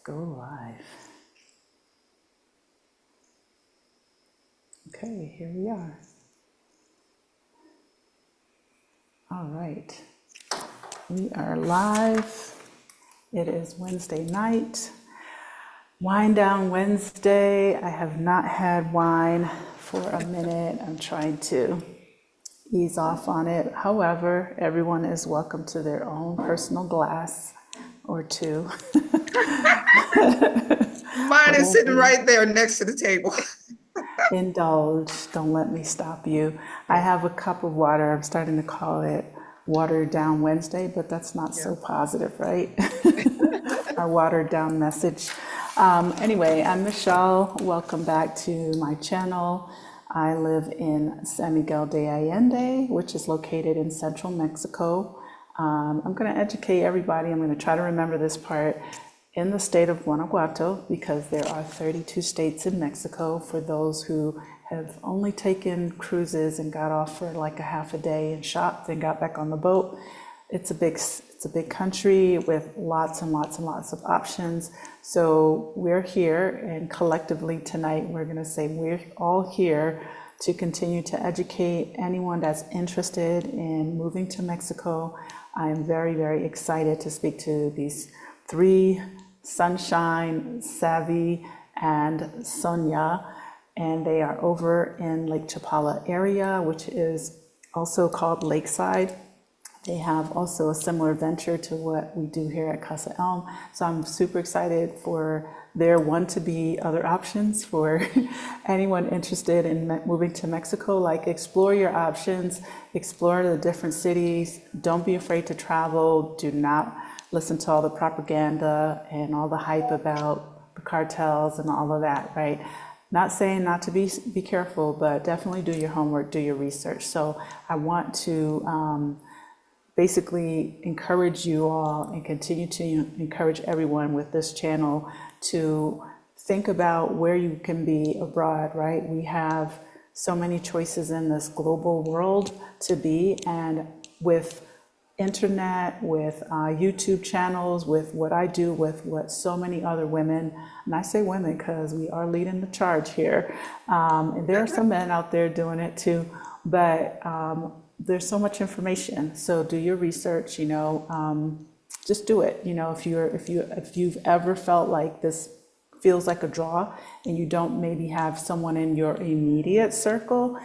Go live. Okay, here we are. All right, we are live. It is Wednesday night, Wine Down Wednesday. I have not had wine for a minute. I'm trying to ease off on it. However, everyone is welcome to their own personal glass or two. Mine is sitting right there next to the table. Indulge, don't let me stop you. I have a cup of water. I'm starting to call it Watered Down Wednesday, but that's not so positive, right? Our watered down message. Anyway, I'm Michelle. Welcome back to my channel. I live in San Miguel de Allende, which is located in central Mexico. I'm going to educate everybody. I'm going to try to remember this part. In the state of Guanajuato, because there are 32 states in Mexico, for those who have only taken cruises and got off for like a half a day and shopped and got back on the boat. It's a big country with lots and lots and lots of options. So we're here, and collectively tonight we're going to say we're all here to continue to educate anyone that's interested in moving to Mexico. I'm very, very excited to speak to these three: Sunshine, Savvy, and Sunya, and they are over in Lake Chapala area, which is also called Lakeside. They have also a similar venture to what we do here at Casa Elm. So I'm super excited for there, one, to be other options for anyone interested in moving to Mexico. Like, explore your options, explore the different cities. Don't be afraid to travel. Do not listen to all the propaganda and all the hype about the cartels and all of that, right? Not saying not to be careful, but definitely do your homework, do your research. So I want to basically encourage you all and continue to encourage everyone with this channel to think about where you can be abroad, right? We have so many choices in this global world to be, and with internet, with YouTube channels, with what I do, with what so many other women, and I say women because we are leading the charge here, and there are some men out there doing it too, but there's so much information. So do your research, just do it. If you've ever felt like this feels like a draw and you don't maybe have someone in your immediate circle,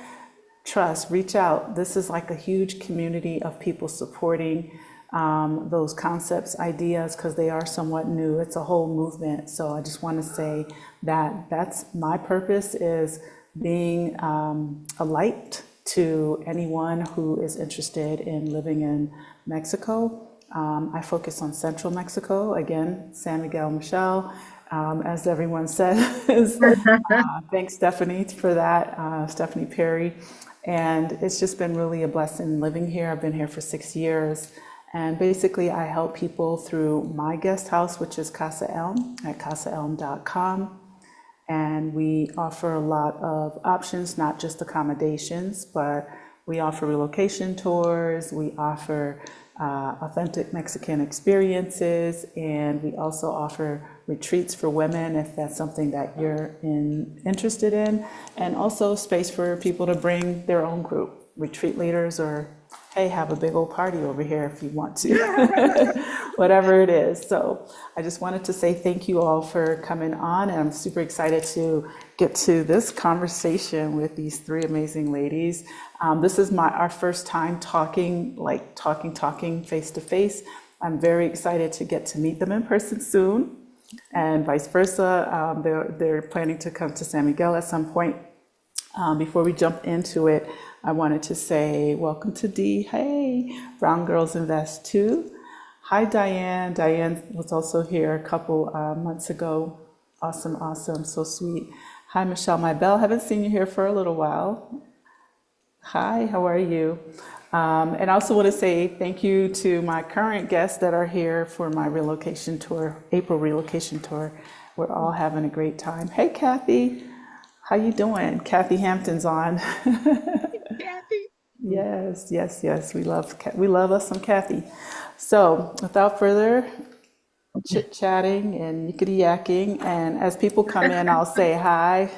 trust, reach out. This is like a huge community of people supporting those concepts, ideas, because they are somewhat new. It's a whole movement. So I just want to say that that's my purpose, is being a light to anyone who is interested in living in Mexico. I focus on central Mexico, again, San Miguel, Michelle, as everyone says. Thanks, Stephanie, for that, Stephanie Perry. And it's just been really a blessing living here. I've been here for 6 years. And basically, I help people through my guest house, which is Casa Elm, at casaelm.com. And we offer a lot of options, not just accommodations, but we offer relocation tours, we offer authentic Mexican experiences, and we also offer retreats for women if that's something that you're interested in, and also space for people to bring their own group, retreat leaders, or hey, have a big old party over here if you want to, whatever it is. So I just wanted to say thank you all for coming on, and I'm super excited to get to this conversation with these three amazing ladies. This is our first time talking face to face. I'm very excited to get to meet them in person soon, and vice versa. They're planning to come to San Miguel at some point. Before we jump into it, I wanted to say welcome to Dee. Hey, Brown Girls Invest too. Hi, Diane. Diane was also here a couple months ago. Awesome, so sweet. Hi, Michelle Mybell. Haven't seen you here for a little while. Hi, how are you? And I also want to say thank you to my current guests that are here for my relocation tour, April relocation tour. We're all having a great time. Hey, Kathy. How you doing? Kathy Hampton's on. Kathy. Yes. We love us some Kathy. So without further chit-chatting and yickety-yakking. And as people come in, I'll say hi.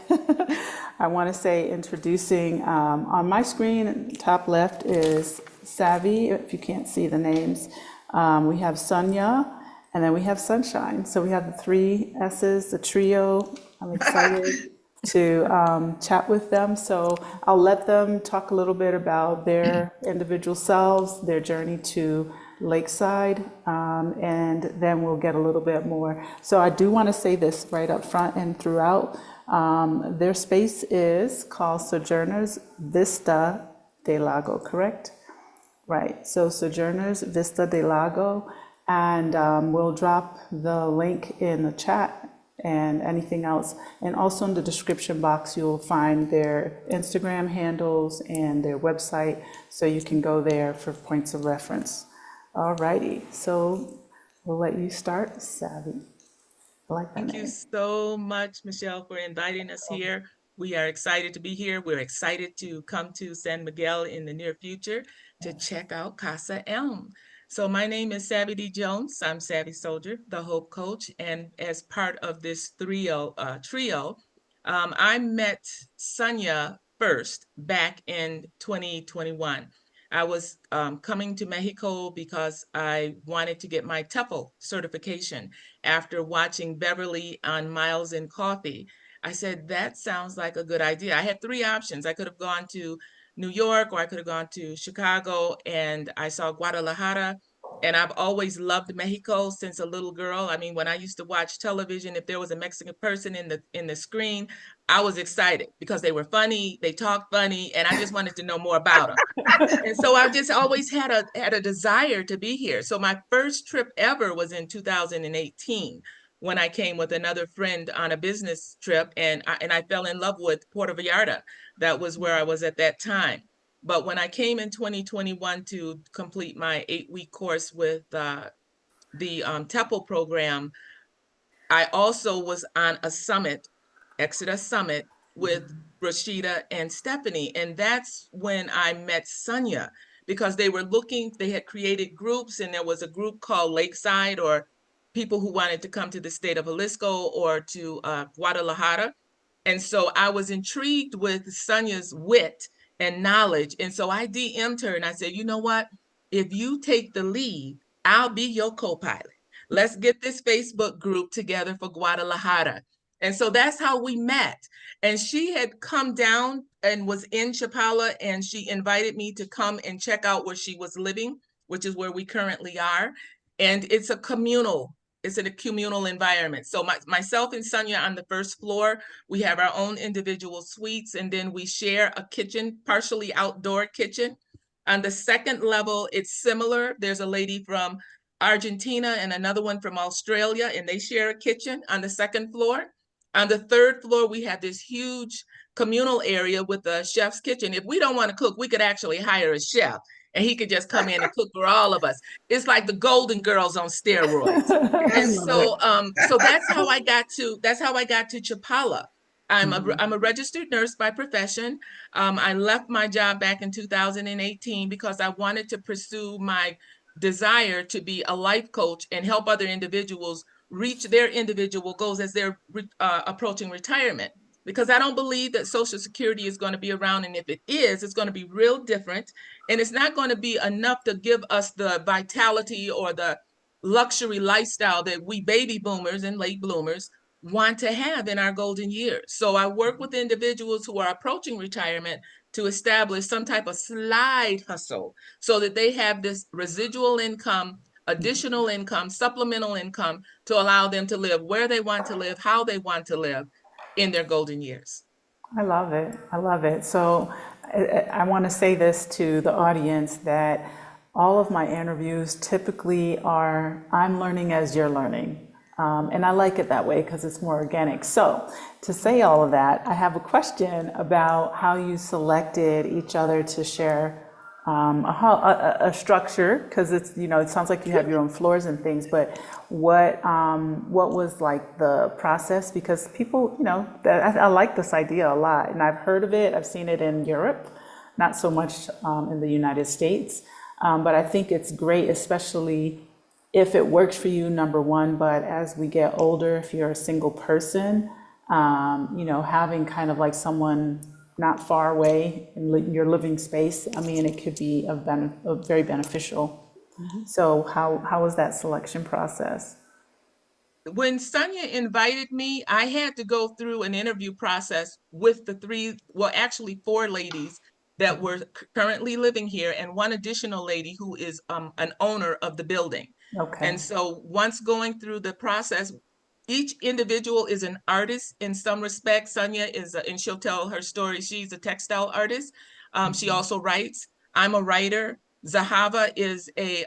I want to say introducing, on my screen, top left is Savvy, if you can't see the names. We have Sunya, and then we have Sunshine. So we have the three S's, the trio. I'm excited to chat with them. So I'll let them talk a little bit about their individual selves, their journey to Lakeside, and then we'll get a little bit more. So I do want to say this right up front and throughout. Their space is called Sojourners Vista de Lago, correct? Right. So Sojourners Vista de Lago, and we'll drop the link in the chat and anything else. And also in the description box, you'll find their Instagram handles and their website, so you can go there for points of reference. All righty, so we'll let you start, Savvy. I like that Thank name. you so much, Michelle, for inviting us here. We are excited to be here. We're excited to come to San Miguel in the near future to check out Casa Elm. So my name is Savvy D. Jones. I'm Savvy Soldier, the Hope Coach. And as part of this trio, I met Sunya first back in 2021. I was coming to Mexico because I wanted to get my TEFL certification. After watching Beverly on Miles and Coffee, I said, that sounds like a good idea. I had three options. I could have gone to New York, or I could have gone to Chicago, and I saw Guadalajara. And I've always loved Mexico since a little girl. I mean, when I used to watch television, if there was a Mexican person in the screen, I was excited because they were funny, they talked funny, and I just wanted to know more about them. And so I just always had a desire to be here. So my first trip ever was in 2018 when I came with another friend on a business trip, and I fell in love with Puerto Vallarta. That was where I was at that time. But when I came in 2021 to complete my 8-week course with the TEPL program, I also was on a summit, Exodus Summit, with Rashida and Stephanie. And that's when I met Sunya, because they had created groups, and there was a group called Lakeside, or people who wanted to come to the state of Jalisco or to Guadalajara. And so I was intrigued with Sunya's wit and knowledge. And so I DM'd her and I said, you know what? If you take the lead, I'll be your co-pilot. Let's get this Facebook group together for Guadalajara. And so that's how we met. And she had come down and was in Chapala, and she invited me to come and check out where she was living, which is where we currently are. And it's a communal environment. So myself and Sunya on the first floor, we have our own individual suites, and then we share a kitchen, partially outdoor kitchen. On the second level, it's similar. There's a lady from Argentina and another one from Australia, and they share a kitchen on the second floor. On the third floor, we have this huge communal area with a chef's kitchen. If we don't want to cook, we could actually hire a chef, and he could just come in and cook for all of us. It's like the Golden Girls on steroids. And so, so that's how I got to Chapala. I'm a registered nurse by profession. I left my job back in 2018 because I wanted to pursue my desire to be a life coach and help other individuals reach their individual goals as they're approaching retirement. Because I don't believe that Social Security is going to be around, and if it is, it's going to be real different, and it's not going to be enough to give us the vitality or the luxury lifestyle that we baby boomers and late bloomers want to have in our golden years. So I work with individuals who are approaching retirement to establish some type of slide hustle so that they have this residual income, additional income, supplemental income to allow them to live where they want to live, how they want to live in their golden years. I love it. I love it. So I want to say this to the audience, that all of my interviews typically are, I'm learning as you're learning. And I like it that way because it's more organic. So to say all of that, I have a question about how you selected each other to share a structure, because it's, you know, it sounds like you have your own floors and things, but what was like the process? Because people, you know, I like this idea a lot, and I've heard of it, I've seen it in Europe, not so much in the United States, but I think it's great, especially if it works for you, number one, but as we get older, if you're a single person, having kind of like someone not far away in your living space, I mean, it could be very beneficial. So how was that selection process? When Sunya invited me, I had to go through an interview process with the actually four ladies that were currently living here and one additional lady who is an owner of the building. Okay. And so once going through the process, each individual is an artist in some respects. Sunya and she'll tell her story. She's a textile artist. She also writes. I'm a writer. Zahava is a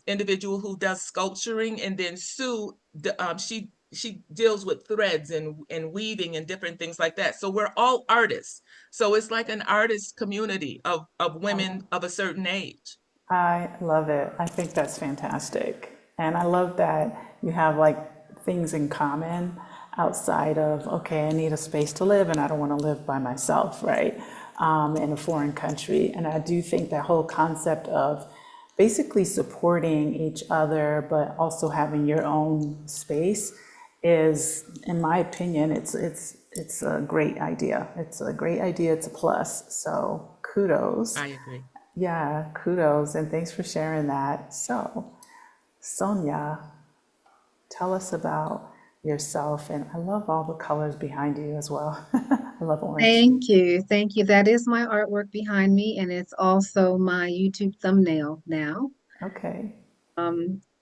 individual who does sculpturing, and then Sue, she deals with threads and weaving and different things like that. So we're all artists. So it's like an artist community of women of a certain age. I love it. I think that's fantastic. And I love that you have like things in common outside of, okay, I need a space to live and I don't want to live by myself, right? In a foreign country. And I do think that whole concept of basically supporting each other, but also having your own space is, in my opinion, it's a great idea. It's a great idea. It's a plus. So kudos. I agree. Yeah, kudos. And thanks for sharing that. So, Sonia, tell us about yourself. And I love all the colors behind you as well. I love orange. Thank you. Thank you. That is my artwork behind me, and it's also my YouTube thumbnail now. Okay.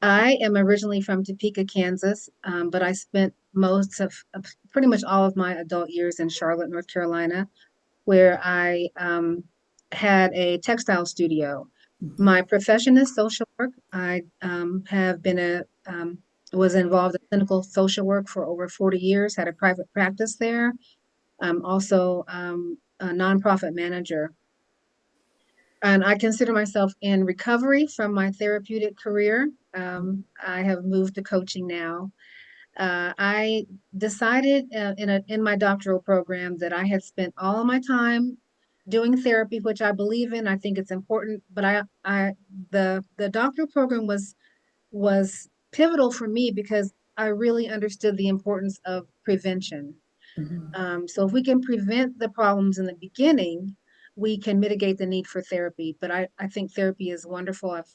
I am originally from Topeka, Kansas, but I spent most of pretty much all of my adult years in Charlotte, North Carolina, where I had a textile studio. My profession is social work. I have been was involved in clinical social work for over 40 years, had a private practice there. I'm also a nonprofit manager. And I consider myself in recovery from my therapeutic career. I have moved to coaching now. I decided in my doctoral program that I had spent all of my time doing therapy, which I believe in. I think it's important, but the doctoral program was pivotal for me because I really understood the importance of prevention. So if we can prevent the problems in the beginning, we can mitigate the need for therapy. But I think therapy is wonderful. I've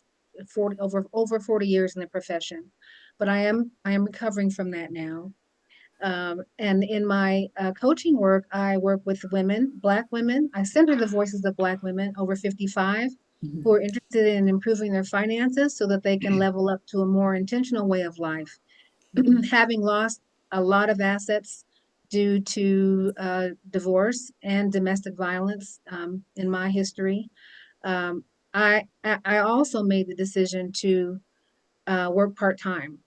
over 40 years in the profession, but I am recovering from that now. And in my coaching work, I work with women, Black women. I center the voices of Black women over 55 who are interested in improving their finances so that they can level up to a more intentional way of life. Having lost a lot of assets due to divorce and domestic violence in my history, I also made the decision to work part-time.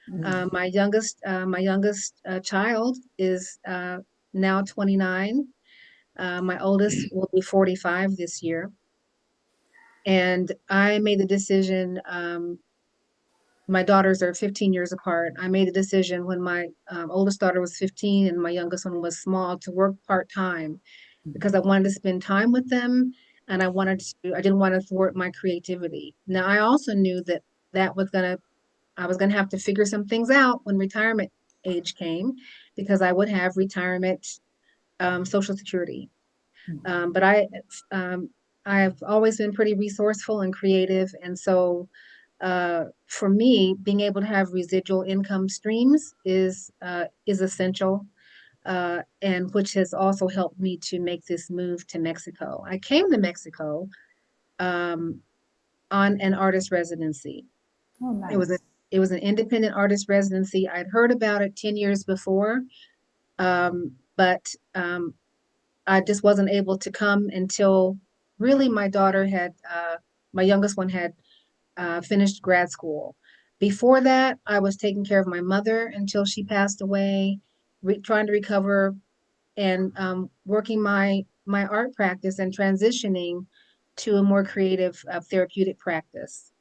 My youngest child is now 29. My oldest will be 45 this year. And I made the decision, my daughters are 15 years apart. I made a decision when my oldest daughter was 15 and my youngest one was small to work part-time because I wanted to spend time with them and I didn't want to thwart my creativity. Now, I also knew that I was gonna have to figure some things out when retirement age came because I would have retirement Social Security. But I've always been pretty resourceful and creative, and so for me, being able to have residual income streams is essential, and which has also helped me to make this move to Mexico. I came to Mexico on an artist residency. Oh, It was a nice. it was an independent artist residency. I'd heard about it 10 years before, but I just wasn't able to come until really my youngest one had finished grad school. Before that, I was taking care of my mother until she passed away, trying to recover and working my art practice and transitioning to a more creative therapeutic practice.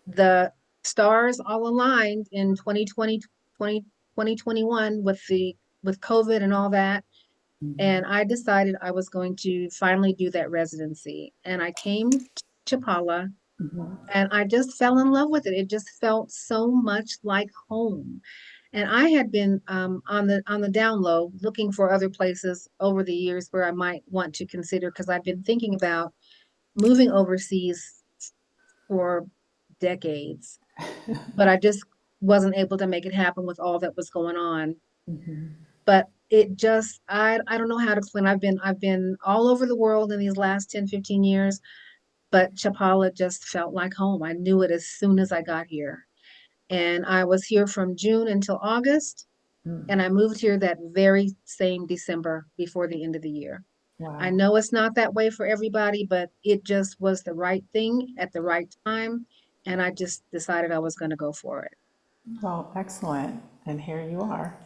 The stars all aligned in 2020, 2021 with COVID and all that. And I decided I was going to finally do that residency. And I came to Chapala And I just fell in love with it. It just felt so much like home. And I had been on the down low looking for other places over the years where I might want to consider, because I've been thinking about moving overseas for decades, but I just wasn't able to make it happen with all that was going on. But it just, I don't know how to explain. I've been all over the world in these last 10, 15 years, but Chapala just felt like home. I knew it as soon as I got here. And I was here from June until August, and I moved here that very same December before the end of the year. I Wow. know it's not that way for everybody, but it just was the right thing at the right time. And I just decided I was going to go for it. Well, excellent. And here you are,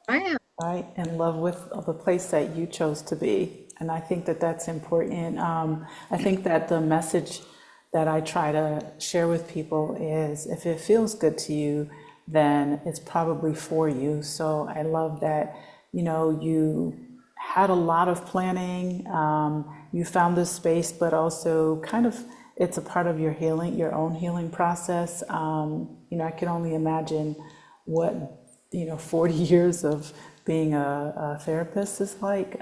I am. right? In love with the place that you chose to be. And I think that that's important. I think that the message that I try to share with people is if it feels good to you, then it's probably for you. So I love that, you had a lot of planning. You found this space, but also kind of it's a part of your healing, your own healing process. I can only imagine what 40 years of being a therapist is like.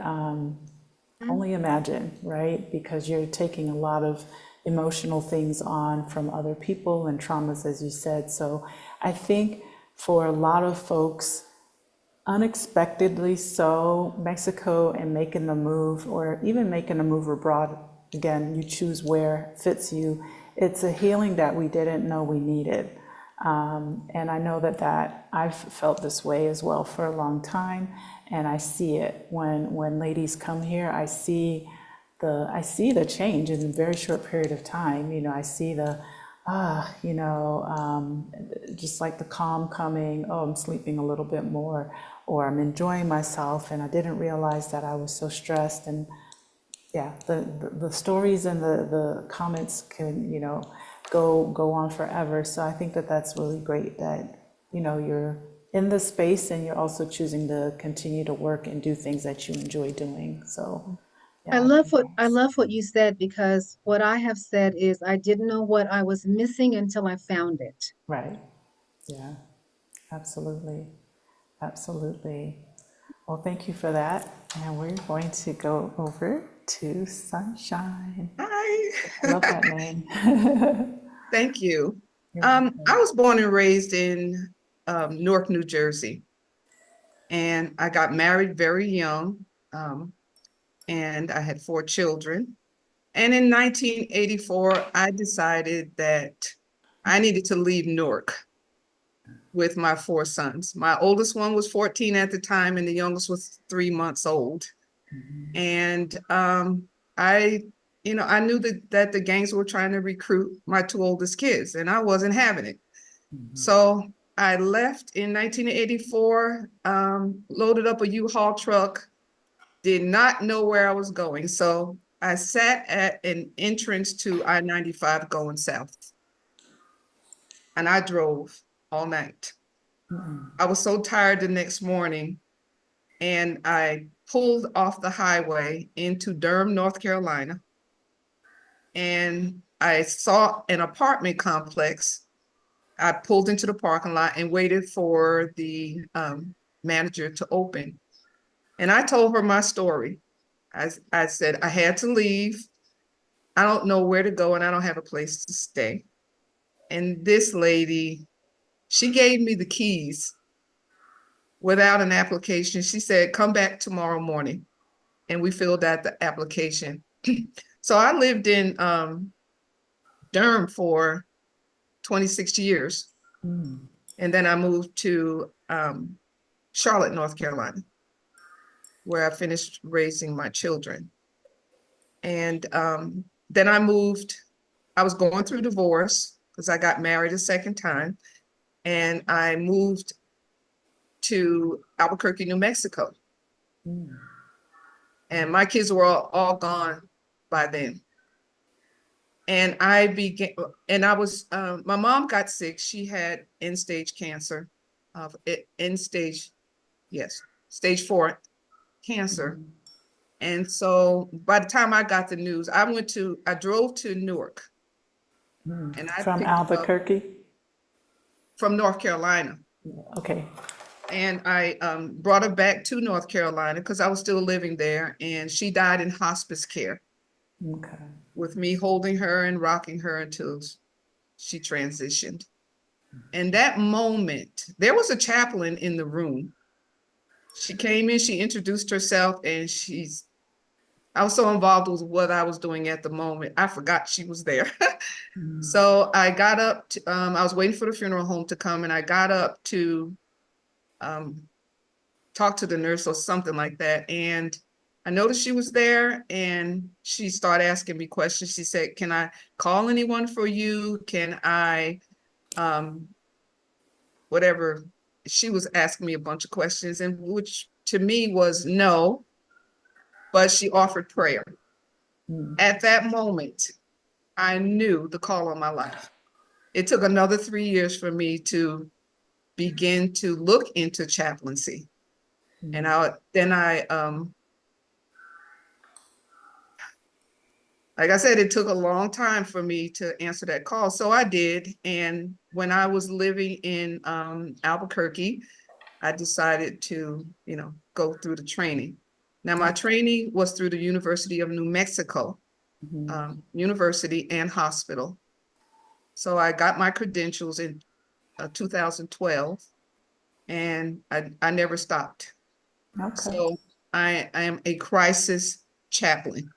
Only imagine, right? Because you're taking a lot of emotional things on from other people and traumas, as you said. So I think for a lot of folks, unexpectedly so, Mexico and making the move, or even making a move abroad, again, you choose where fits you. It's a healing that we didn't know we needed. And I know that I've felt this way as well for a long time, and I see it when ladies come here. I see the change in a very short period of time. I see just like the calm coming. Oh, I'm sleeping a little bit more, or I'm enjoying myself, and I didn't realize that I was so stressed. And yeah, the stories and the comments can go on forever. So I think that that's really great that you're in the space and you're also choosing to continue to work and do things that you enjoy doing. So yeah, I love what you said, because what I have said is I didn't know what I was missing until I found it. right, yeah, absolutely, absolutely. Well, thank you for that, and we're going to go over to Sunshine. I love Hi. that name. Thank you. You're I welcome. was born and raised in Newark, New Jersey, and I got married very young, and I had 4 children. And in 1984, I decided that I needed to leave Newark with my 4 sons. My oldest one was 14 at the time, and the youngest was 3 months old. And I knew that the gangs were trying to recruit my 2 oldest kids, and I wasn't having it. So I left in 1984, loaded up a U-Haul truck, did not know where I was going. So I sat at an entrance to I-95 going south, and I drove all night. I was so tired the next morning, and I pulled off the highway into Durham, North Carolina, and I saw an apartment complex. I pulled into the parking lot and waited for the manager to open. And I told her my story. I said, I had to leave. I don't know where to go, and I don't have a place to stay. And this lady, she gave me the keys without an application. She said, come back tomorrow morning. And we filled out the application. So I lived in Durham for 26 years. And then I moved to Charlotte, North Carolina, where I finished raising my children. And then I was going through divorce because I got married a second time. And I moved to Albuquerque, New Mexico. And my kids were all gone by then. And I was, my mom got sick. She had end-stage cancer, stage 4 cancer. And so by the time I got the news, I drove to Newark, And I From picked her up Albuquerque? from North Carolina. Okay. And I brought her back to North Carolina because I was still living there. And she died in hospice care Okay. with me holding her and rocking her until she transitioned. And that moment, there was a chaplain in the room. She came in, she introduced herself, and I was so involved with what I was doing at the moment, I forgot she was there. So I got up, I was waiting for the funeral home to come, and I got up to talk to the nurse or something like that. And I noticed she was there, and she started asking me questions. She said, "Can I call anyone for you? Can I, whatever?" She was asking me a bunch of questions, and which to me was no, but she offered prayer. At that moment, I knew the call on my life. It took another 3 years for me to begin to look into chaplaincy. And like I said, it took a long time for me to answer that call. So I did. And when I was living in Albuquerque, I decided to, go through the training. Now, my training was through the University of New Mexico, university and hospital. So I got my credentials in 2012, and I never stopped. Okay. So I am a crisis chaplain.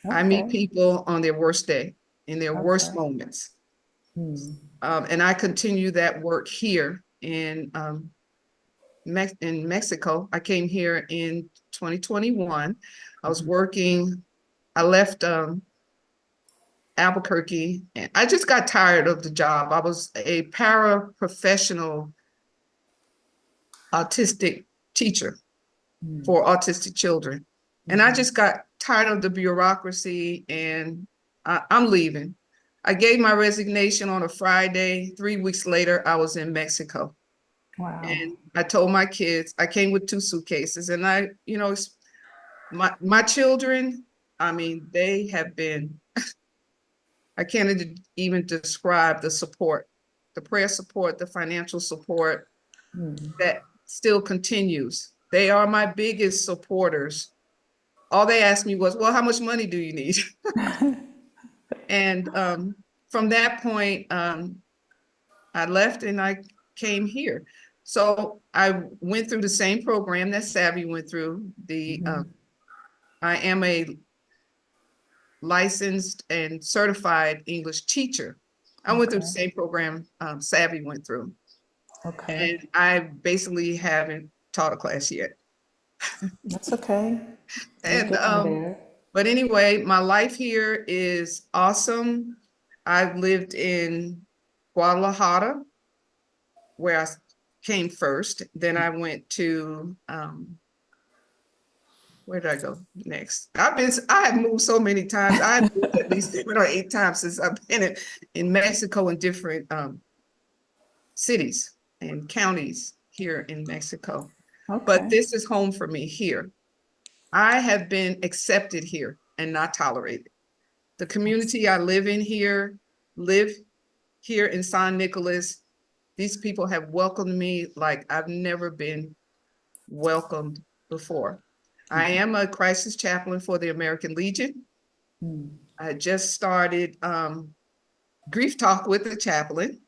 I Okay. meet people on their worst day, in their worst Okay. moments. And I continue that work here in Mexico. I came here in 2021. I was working, I left Albuquerque, and I just got tired of the job. I was a paraprofessional autistic teacher for autistic children. And I just got tired of the bureaucracy, and I'm leaving. I gave my resignation on a Friday. 3 weeks later, I was in Mexico. Wow. And I told my kids, I came with 2 suitcases, and my children, I mean, they have been, I can't even describe the support, the prayer support, the financial support that still continues. They are my biggest supporters. All they asked me was, well, how much money do you need? And from that point, I left and I came here. So I went through the same program that Savvy went through. I am a licensed and certified English teacher. I went through the same program Savvy went through. Okay. And I basically haven't taught a class yet. That's okay. We're And getting there. but anyway, my life here is awesome. I've lived in Guadalajara, where I came first. Then I went to where did I go next? I have moved so many times. I've moved at least 7 or 8 times since I've been in Mexico, in different cities and counties here in Mexico. But Okay. this is home for me here. I have been accepted here and not tolerated. The community I live here in San Nicolas. These people have welcomed me like I've never been welcomed before. I am a crisis chaplain for the American Legion. I just started grief talk with the chaplain.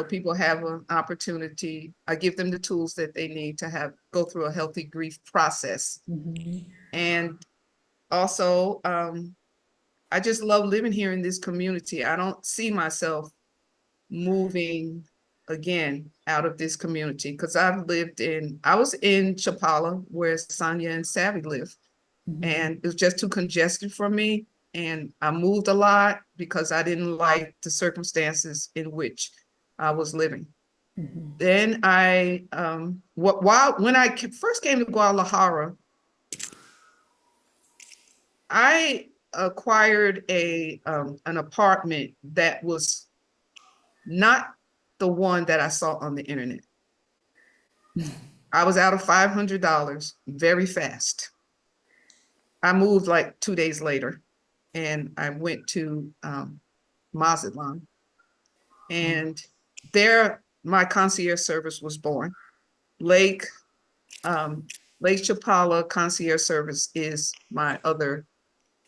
People have an opportunity. I give them the tools that they need to go through a healthy grief process. And also, I just love living here in this community. I don't see myself moving again out of this community because I was in Chapala where Sunya and Savvy live. And it was just too congested for me. And I moved a lot because I didn't like the circumstances in which I was living. Then when I first came to Guadalajara, I acquired an apartment that was not the one that I saw on the internet. I was out of $500 very fast. I moved like 2 days later, and I went to Mazatlan. And there, my concierge service was born. Lake Chapala Concierge Service is my other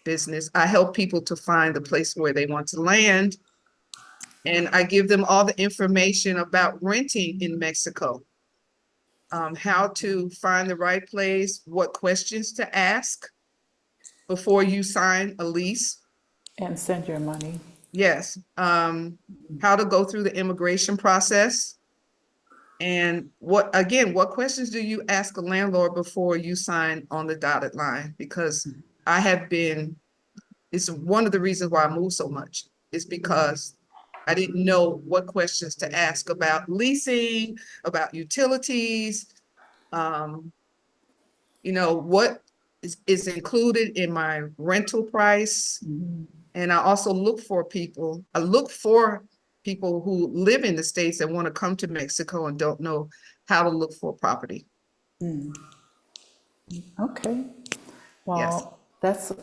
business. I help people to find the place where they want to land. And I give them all the information about renting in Mexico. How to find the right place, what questions to ask before you sign a lease. And send your money. Yes. How to go through the immigration process. And what questions do you ask a landlord before you sign on the dotted line? Because it's one of the reasons why I moved so much, is because I didn't know what questions to ask about leasing, about utilities, what is included in my rental price. And I also look for people who live in the States and want to come to Mexico and don't know how to look for property. Okay. Yes. Well, that's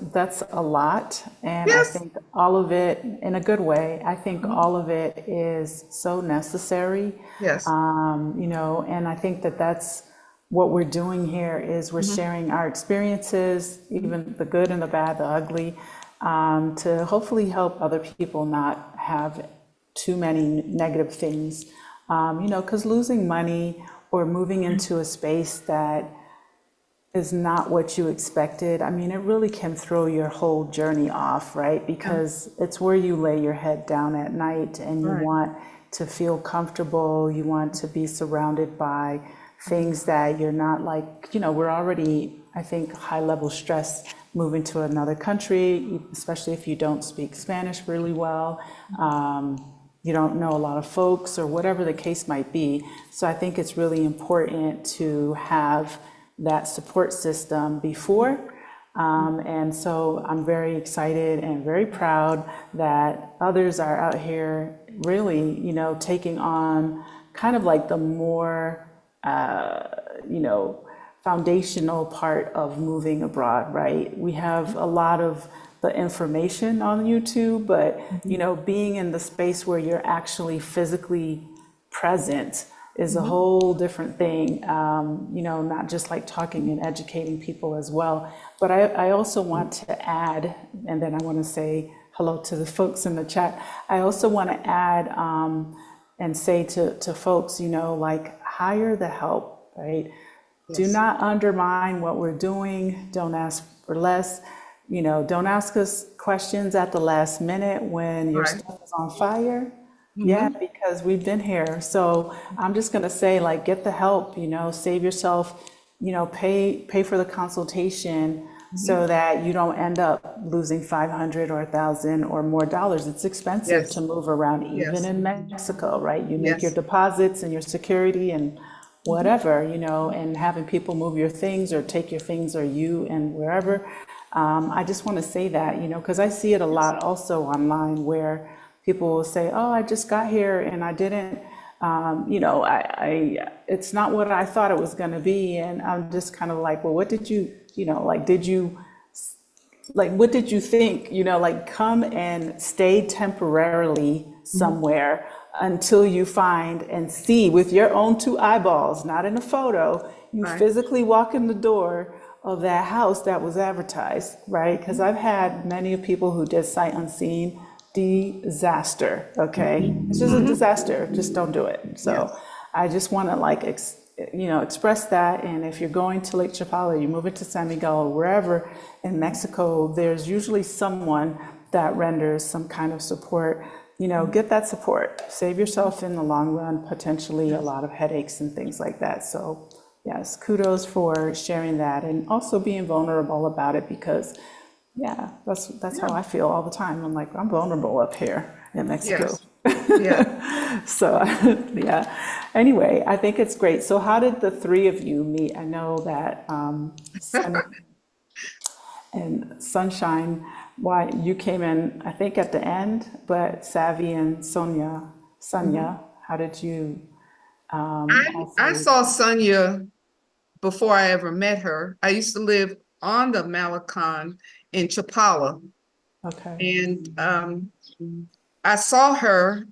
a lot. And I Yes. think all of it, in a good way, I think all of it is so necessary. Yes. And I think that's what we're doing here is we're sharing our experiences, even the good and the bad, the ugly, to hopefully help other people not have too many negative things. Because losing money or moving into a space that is not what you expected, I mean, it really can throw your whole journey off, right? Because it's where you lay your head down at night and you Right. want to feel comfortable, you want to be surrounded by things that you're not like, we're already, I think, high level stress moving to another country, especially if you don't speak Spanish really well. You don't know a lot of folks or whatever the case might be. So I think it's really important to have that support system before. And so I'm very excited and very proud that others are out here really, taking on kind of like the more, foundational part of moving abroad, right? We have a lot of the information on YouTube, but, being in the space where you're actually physically present is a whole different thing, not just like talking and educating people as well. But I also want to add, and then I want to say hello to the folks in the chat. I also want to add and say to folks, hire the help, right? Do not undermine what we're doing. Don't ask for less. Don't ask us questions at the last minute when your Right. stuff is on fire. Yeah, because we've been here. So I'm just going to say, get the help, save yourself, pay for the consultation so that you don't end up losing 500 or 1,000 or more dollars. It's expensive Yes. to move around, even Yes. in Mexico, right? You make your Yes. deposits and your security and whatever, and having people move your things or take your things or you and wherever. I just want to say that, because I see it a lot also online where people will say, oh, I just got here and I didn't, it's not what I thought it was going to be. And I'm just kind of like, well, what did you, what did you think, come and stay temporarily somewhere until you find and see with your own two eyeballs, not in a photo, you Right. physically walk in the door of that house that was advertised, right? Because I've had many of people who did sight unseen, disaster, okay? It's just a disaster, just don't do it. So I just want to express that. And if you're going to Lake Chapala, you're moving to San Miguel or wherever in Mexico, there's usually someone that renders some kind of support. Get that support. Save yourself in the long run, potentially a lot of headaches and things like that. So yes, kudos for sharing that and also being vulnerable about it because that's how I feel all the time. I'm like, I'm vulnerable up here in Mexico. Yes. Yeah. So yeah, anyway, I think it's great. So how did the three of you meet? I know that and Sunshine, why you came in, I think at the end, but Savvy and Sonya, how did you? I saw Sunya before I ever met her. I used to live on the Malecon in Chapala. Okay. And I saw her.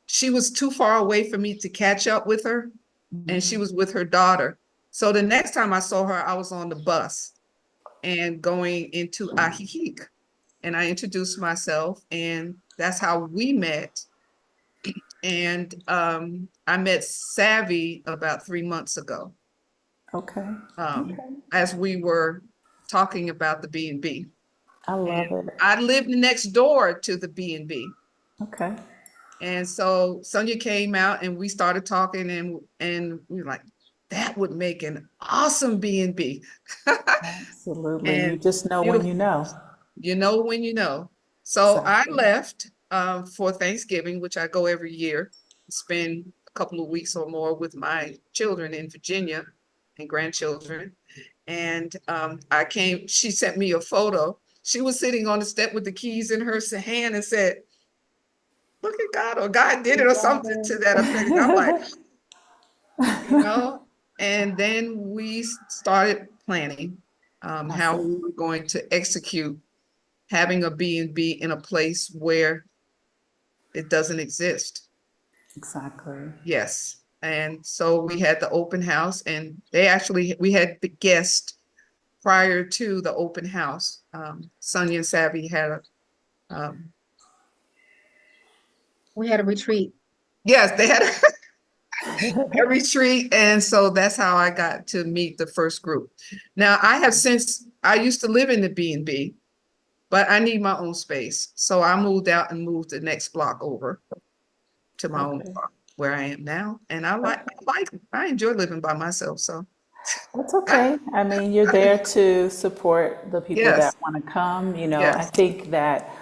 She was too far away for me to catch up with her, and she was with her daughter. So the next time I saw her, I was on the bus and going into Ajijic, and I introduced myself, and that's how we met. And I met Savvy about 3 months ago, Okay. as we were talking about the B&B. I love And it. I lived next door to the B&B. Okay. And so Sunya came out and we started talking, and we were like, that would make an awesome B&B. Absolutely. You And just know when beautiful. you know. You know when you know. So I Exactly. left for Thanksgiving, which I go every year, spend a couple of weeks or more with my children in Virginia and grandchildren. And I came, she sent me a photo. She was sitting on the step with the keys in her hand and said, look at God, or God did it, or something to that effect. I'm like, you know, and then we started planning how we were going to execute having a B&B in a place where it doesn't exist. Exactly. Yes. And so we had the open house, and we had the guest prior to the open house. Sonia and Savvy had We had a retreat. yes, they had a retreat. And so that's how I got to meet the first group. Now I used to live in the B&B, but I need my own space. So I moved out and moved the next block over to my own block where I am now. And I enjoy living by myself. So That's okay. I mean, you're there to support the people yes, that want to come. You know, I yes, think that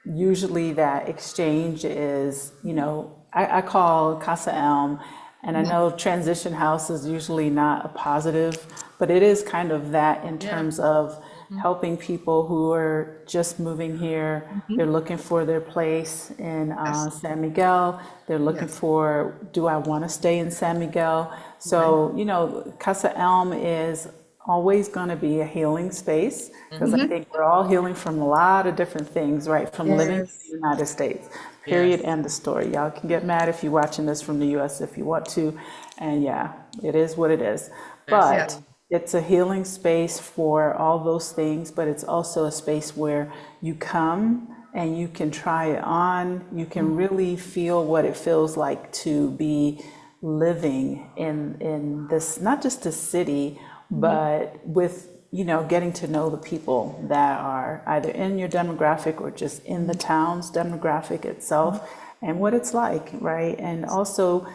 usually that exchange is, you know, I call Casa Elm, and I know transition house is usually not a positive, but it is kind of that in terms of helping people who are just moving here. They're looking for their place in yes, San Miguel. They're looking yes. for, do I want to stay in San Miguel? So, you know, Casa Elm is always going to be a healing space because I think we're all healing from a lot of different things, right? From living in Yes. the United States, period, Yes. end of story. Y'all can get mad if you're watching this from the US if you want to. And yeah, it is what it is. That's But true. it's a healing space for all those things, but it's also a space where you come and you can try it on. You can really feel what it feels like to be living in this, not just a city, but with, you know, getting to know the people that are either in your demographic or just in the town's demographic itself and what it's like, right? And also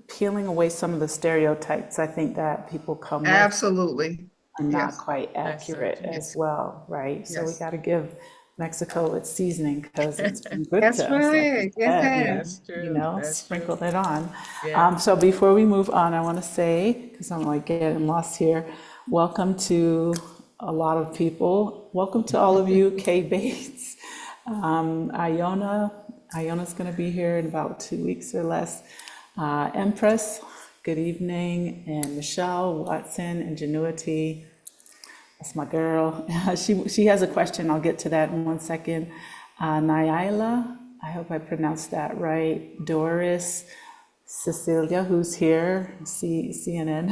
peeling away some of the stereotypes I think that people come with Absolutely. are not Yes, quite That's so accurate true. as well, right? So we yes. got to give Mexico its seasoning because it's been good That's to us, like you right. Yes, said, That's you true. know, That's true. sprinkle it on. Yeah. So before we move on, I want to say, because I'm like getting lost here, welcome to a lot of people. Welcome to all of you, Kay Bates, Iona's going to be here in about 2 weeks or less. Empress, good evening, and Michelle, Watson, Ingenuity, that's my girl. She has a question, I'll get to that in 1 second. Naila, I hope I pronounced that right. Doris, Cecilia, who's here, CNN.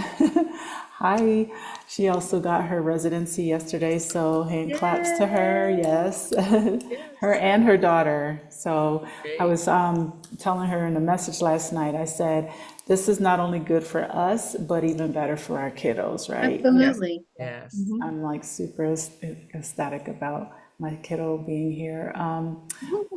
Hi, she also got her residency yesterday, so hand claps to her, yes. Her Yes. and her daughter. So I Great. was telling her in a message last night, I said, this is not only good for us, but even better for our kiddos, right? Yes. Absolutely. Yes. I'm like super ecstatic about my kiddo being here.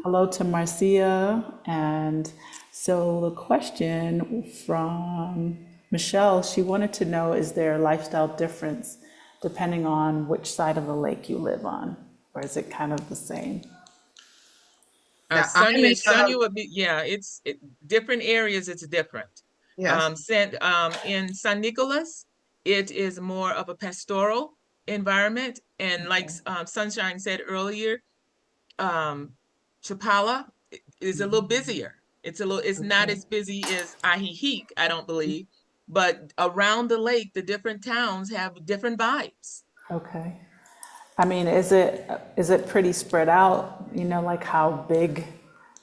Hello to Marcia. And so the question from Michelle, she wanted to know, is there a lifestyle difference depending on which side of the lake you live on? Or is it kind of the same? Now I'm in Sonia would be, yeah, different areas, it's different. yes. In San Nicolas, it is more of a pastoral environment. And like Sunshine said earlier, Chapala is a little busier. It's not as busy as Ajijic, I don't believe, but around the lake, the different towns have different vibes. Okay. I mean, is it pretty spread out? You know, like how big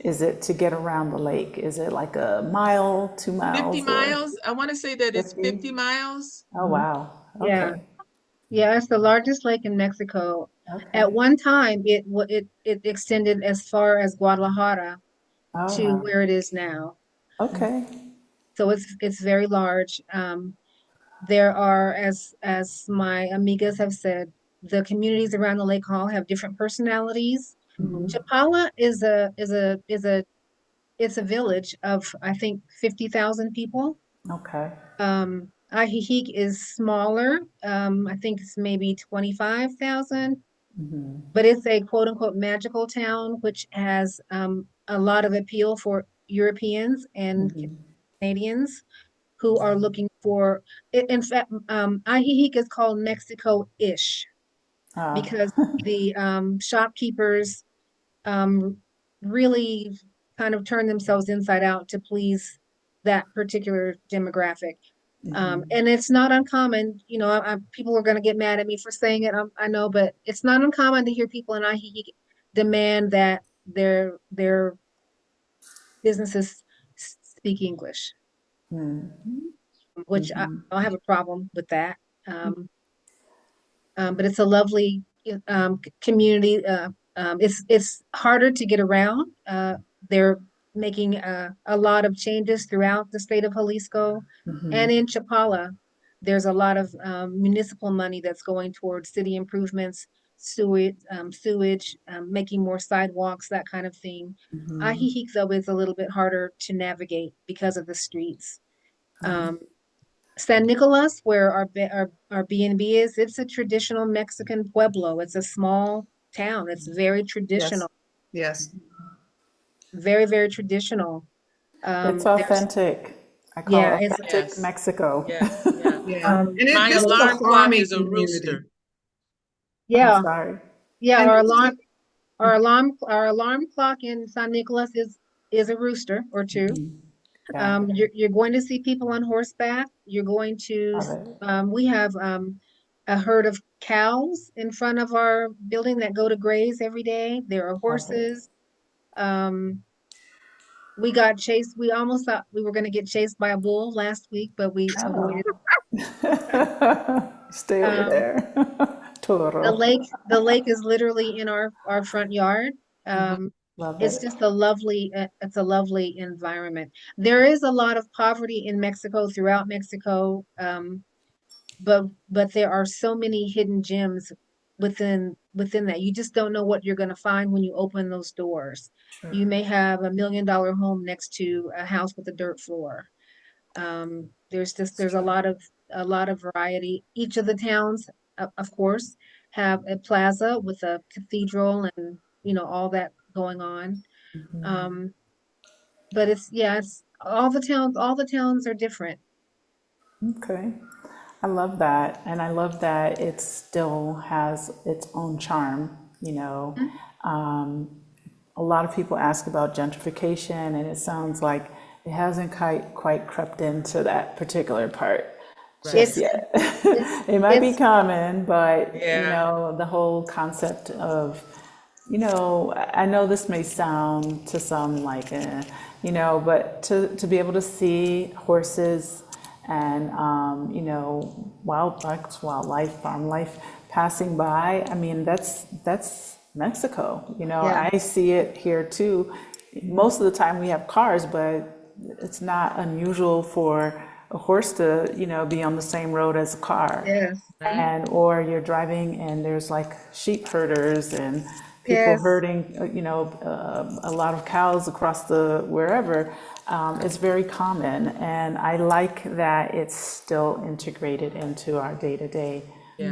is it to get around the lake? Is it like a mile, 2 miles? 50 miles. I want to say that it's 50 50? miles. Oh, wow. Yeah. Okay. Yeah, it's the largest lake in Mexico. Okay. At one time, it extended as far as Guadalajara Oh, to wow. where it is now. Okay. So it's very large. There are, as my amigas have said, the communities around the lake hall have different personalities. Mhm. Chapala it's a village of, I think, 50,000 people. Okay. Ajijic is smaller. I think it's maybe 25,000, Mhm. but it's a quote unquote magical town, which has a lot of appeal for Europeans and Mhm. Canadians who are looking for, in fact, Ajijic is called Mexico-ish Ah. because the shopkeepers um, really kind of turn themselves inside out to please that particular demographic. And it's not uncommon, people are going to get mad at me for saying it, I know, but it's not uncommon to hear people in Ajijic demand that their businesses speak English, which I Mhm. don't have a problem with that. But it's a lovely community. It's harder to get around. They're making a lot of changes throughout the state of Jalisco, and in Chapala, there's a lot of municipal money that's going towards city improvements, sewage, making more sidewalks, that kind of thing. Ajijic, though, is a little bit harder to navigate because of the streets. Um, San Nicolas, where our B&B is, it's a traditional Mexican pueblo. It's a small town. It's very Yes, traditional, yes. very, very traditional. It's There's, authentic. I call yeah, it it's, authentic Yes. Mexico. Yes. Yeah. Yeah. And My this is a alarm clock farming is a community. rooster. I'm yeah, sorry. yeah, And this is a, our alarm clock in San Nicolas is a rooster or two. Yeah. You're going to see people on horseback. You're going to, Love it. we have a herd of cows in front of our building that go to graze every day. There are Love it. horses. Um, we got chased. We almost thought we were going to get chased by a bull last week, but we avoided. Stay over Um, there. the Toro. lake, the lake is literally in our front yard. Love It's it. just it's a lovely environment. There is a lot of poverty in Mexico, throughout Mexico. But there are so many hidden gems within that. You just don't know what you're going to find when you open those doors. Sure. You may have $1 million home next to a house with a dirt floor. There's a lot of variety. Each of the towns, of course, have a plaza with a cathedral and all that going on. Um, but it's all the towns are different. Okay. I love that. And I love that it still has its own charm, you know. Mhm. A lot of people ask about gentrification, and it sounds like it hasn't quite crept into that particular part just It's yet. it's It might be it's coming, but Yeah. the whole concept of, I know this may sound to some like, but to be able to see horses and, wildlife, farm life passing by, I mean, that's Mexico. yeah. I see it here too. Most of the time we have cars, but it's not unusual for a horse to, be on the same road as a car. Yes. And, or you're driving and there's like sheep herders and people Yes. herding, a lot of cows across the wherever. It's very common. And I like that it's still integrated into our day-to-day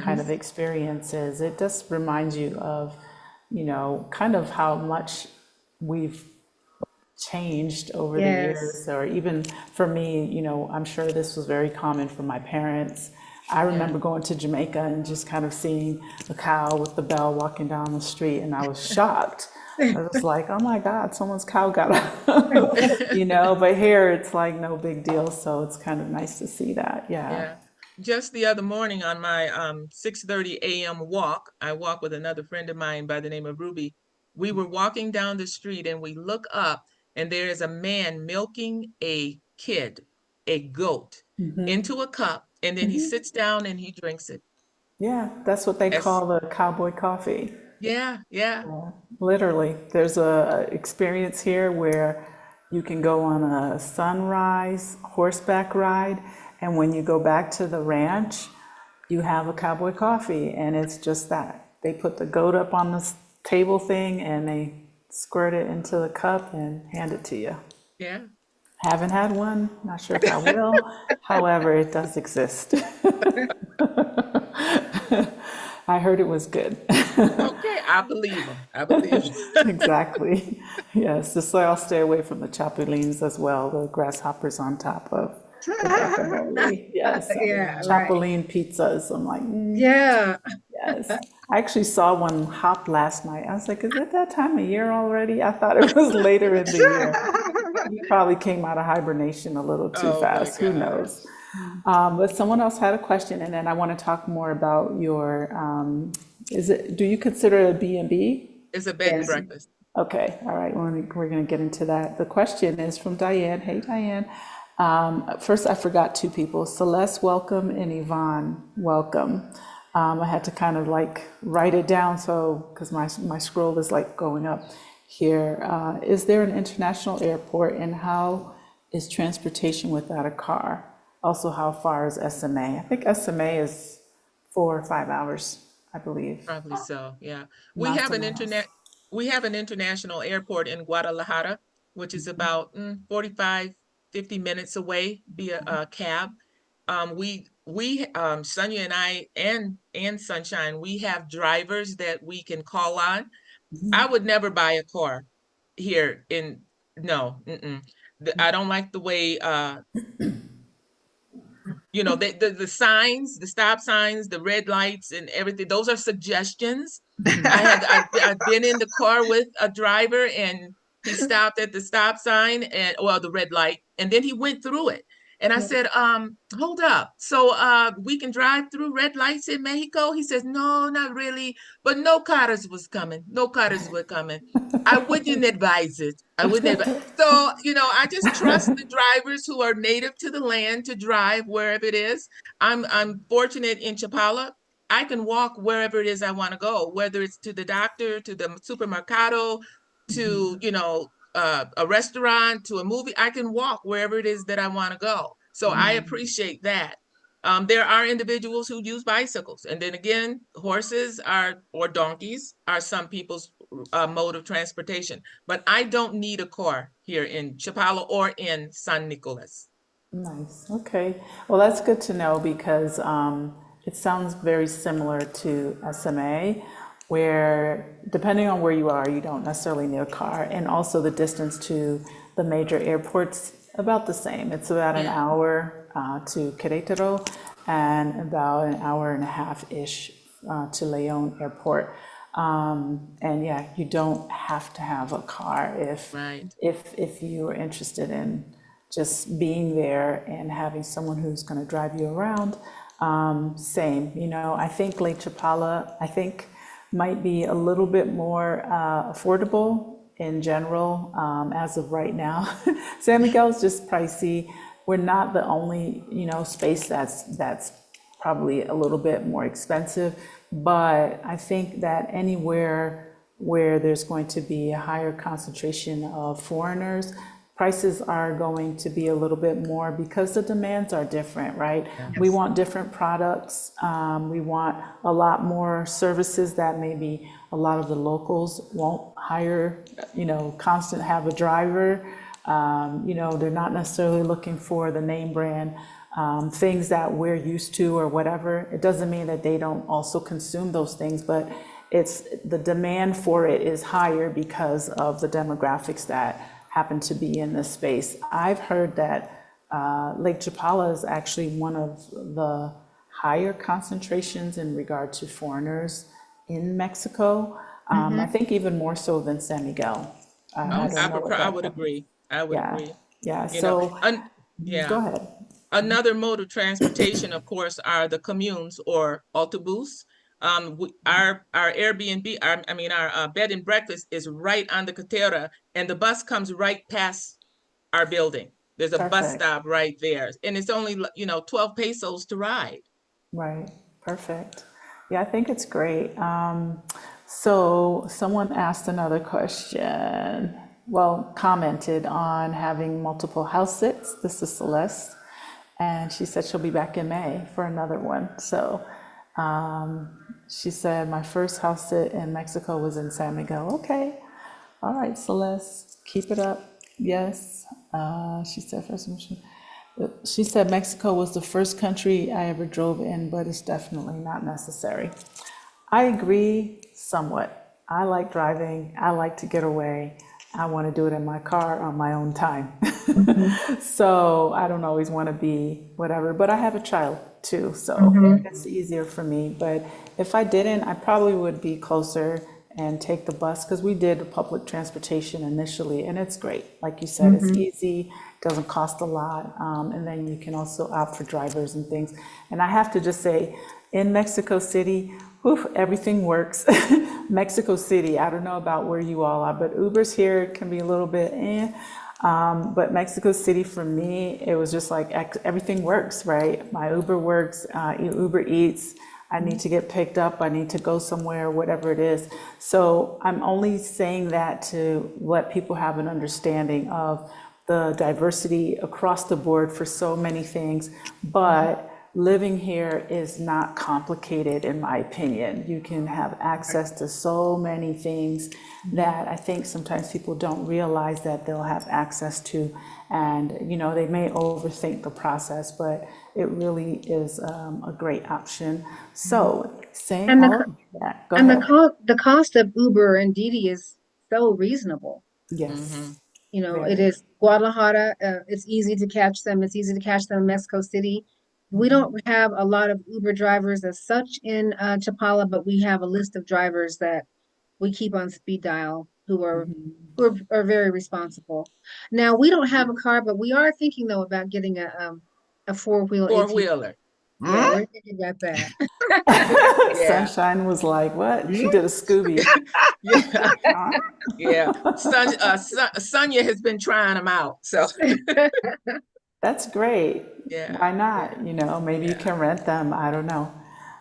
kind of experiences. It just reminds you of, kind of how much we've changed over the Yes. years, or even for me, I'm sure this was very common for my parents. I remember going to Jamaica and just kind of seeing a cow with the bell walking down the street, and I was shocked. I was like, oh my God, someone's cow got out. But here it's like no big deal. So it's kind of nice to see that. Yeah. Yeah. Just the other morning on my 6:30 a.m. walk, I walk with another friend of mine by the name of Ruby. We were walking down the street and we look up and there is a man milking a kid, a goat, into a cup, and then he sits down and he drinks it. Yeah, that's what they As, call the cowboy coffee. yeah, yeah, Literally, there's a experience here where you can go on a sunrise horseback ride, and when you go back to the ranch, you have a cowboy coffee, and it's just that. They put the goat up on this table thing, and they squirt it into the cup and hand it to you. yeah. Haven't had one, not sure if I will. However, it does exist. I heard it was good. Okay, I believe him. I believe him. Exactly. Yes, just so I'll stay away from the chapulines as well, the grasshoppers on top of the guacamole. Yes, Yeah, right. chapulín pizzas. I'm like, Yeah. yes. I actually saw one hop last night. I was like, is it that time of year already? I thought it was later in the year. He probably came out of hibernation a little too Oh my fast. Who gosh. knows? But someone else had a question, and then I want to talk more about your, do you consider it a B&B? It's a bed and Yes. breakfast. Okay, all right, we're going to get into that. The question is from Diane. Hey, Diane. First, I forgot two people. Celeste, welcome, and Yvonne, welcome. I had to kind of like write it down because my scroll is like going up here. Is there an international airport, and how is transportation without a car? Also, how far is SMA? I think SMA is 4 or 5 hours, I believe. Probably so, yeah. We Lots have of an miles. we have an international airport in Guadalajara, which is about 45, 50 minutes away via cab. Sonia and I and Sunshine, we have drivers that we can call on. I would never buy a car here in, no, I don't like the way the signs, the stop signs, the red lights and everything, those are suggestions. I've been in the car with a driver and he stopped at the stop sign the red light, and then he went through it. And I said, hold up. So we can drive through red lights in Mexico? He says, no, not really. But no cars was coming. No cars were coming. I wouldn't advise it. I wouldn't advise. So, I just trust the drivers who are native to the land to drive wherever it is. I'm fortunate in Chapala. I can walk wherever it is I want to go, whether it's to the doctor, to the supermercado, to, a restaurant, to a movie. I can walk wherever it is that I want to go. So I appreciate that. There are individuals who use bicycles. And then again, horses or donkeys are some people's mode of transportation. But I don't need a car here in Chapala or in San Nicolas. Nice. Okay. Well, that's good to know because it sounds very similar to SMA, where depending on where you are, you don't necessarily need a car. And also the distance to the major airports, about the same. It's about an hour to Querétaro and about an hour and a half-ish to León Airport. And yeah, you don't have to have a car if you are interested in just being there and having someone who's going to drive you around. Same, I think Lake Chapala, might be a little bit more affordable in general as of right now. San Miguel is just pricey. We're not the only, space that's probably a little bit more expensive, but I think that anywhere where there's going to be a higher concentration of foreigners, prices are going to be a little bit more because the demands are different, right? Yes. We want different products. We want a lot more services that maybe a lot of the locals won't hire, have a driver. They're not necessarily looking for the name brand things that we're used to or whatever. It doesn't mean that they don't also consume those things, but it's the demand for it is higher because of the demographics that happen to be in this space. I've heard that Lake Chapala is actually one of the higher concentrations in regard to foreigners in Mexico. I think even more so than San Miguel. I would agree. I would agree. Yeah. Go ahead. Another mode of transportation, of course, are the communes or autobus. Our Airbnb, our bed and breakfast is right on the carretera, and the bus comes right past our building. There's a bus Perfect. stop right there, and it's only 12 pesos to ride. Right, perfect. Yeah, I think it's great. So someone asked another question, well, commented on having multiple house sits. This is Celeste, and she said she'll be back in May for another one. So she said, my first house sit in Mexico was in San Miguel. Okay, all right, Celeste, keep it up. Yes, she said first. She said Mexico was the first country I ever drove in, but it's definitely not necessary. I agree somewhat. I like driving. I like to get away. I want to do it in my car on my own time. So I don't always want to be whatever, but I have a child too, so it's easier for me. But if I didn't, I probably would be closer and take the bus, because we did public transportation initially, and it's great. Like you said, it's easy, doesn't cost a lot, and then you can also opt for drivers and things. And I have to just say, in Mexico City, whew, everything works. Mexico City, I don't know about where you all are, but Ubers here can be a little bit but Mexico City, for me, it was just like everything works, right? My Uber works, Uber Eats. I need to get picked up, I need to go somewhere, whatever it is. So I'm only saying that to let people have an understanding of the diversity across the board for so many things. But living here is not complicated, in my opinion. You can have access to so many things that I think sometimes people don't realize that they'll have access to. And, they may overthink the process, but it really is a great option. So saying And all of that, go and ahead. the cost of Uber and Didi is so reasonable. Yes, It very. is Guadalajara. It's easy to catch them. It's easy to catch them in Mexico City. We don't have a lot of Uber drivers as such in Chapala, but we have a list of drivers that we keep on speed dial who are very responsible. Now, we don't have a car, but we are thinking though about getting a four-wheel ATV. Four-wheeler. Yeah, Hmm? we're thinking about that. Yeah. Sunshine was like, what? She did a Scooby. Yeah. Yeah. Sonya has been trying them out. So That's great. yeah. Why not? Maybe you Yeah. can rent them. I don't know.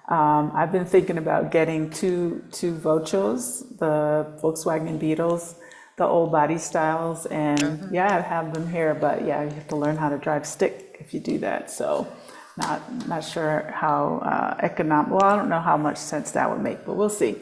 I've been thinking about getting two Vochos, the Volkswagen Beetles, the old body styles, and yeah, I have them here. But yeah, you have to learn how to drive stick if you do that. So, not sure how economic. Well, I don't know how much sense that would make, but we'll see.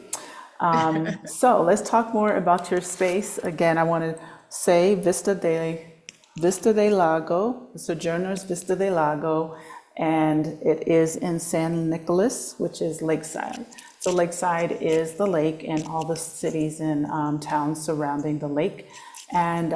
So let's talk more about your space. Again, I want to say Vista de Lago, Sojourners Vista de Lago, and it is in San Nicolas, which is Lakeside. So Lakeside is the lake and all the cities and towns surrounding the lake. And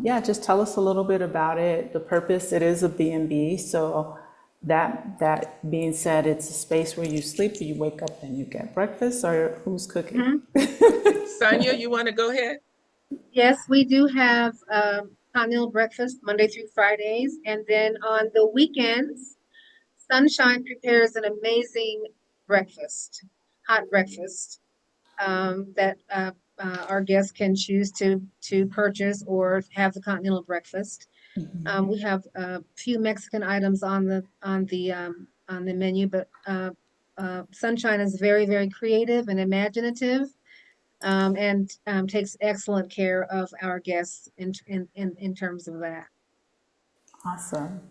yeah, just tell us a little bit about it, the purpose. It is a B&B, so that being said, it's a space where you sleep, you wake up and you get breakfast, or who's cooking? Sonya, you want to go ahead? Yes, we do have continental breakfast Monday through Fridays, and then on the weekends, Sunshine prepares an amazing breakfast, hot breakfast, that our guests can choose to purchase or have the continental breakfast. We have a few Mexican items on the menu, but Sunshine is very, very creative and imaginative, and takes excellent care of our guests in terms of that. Awesome.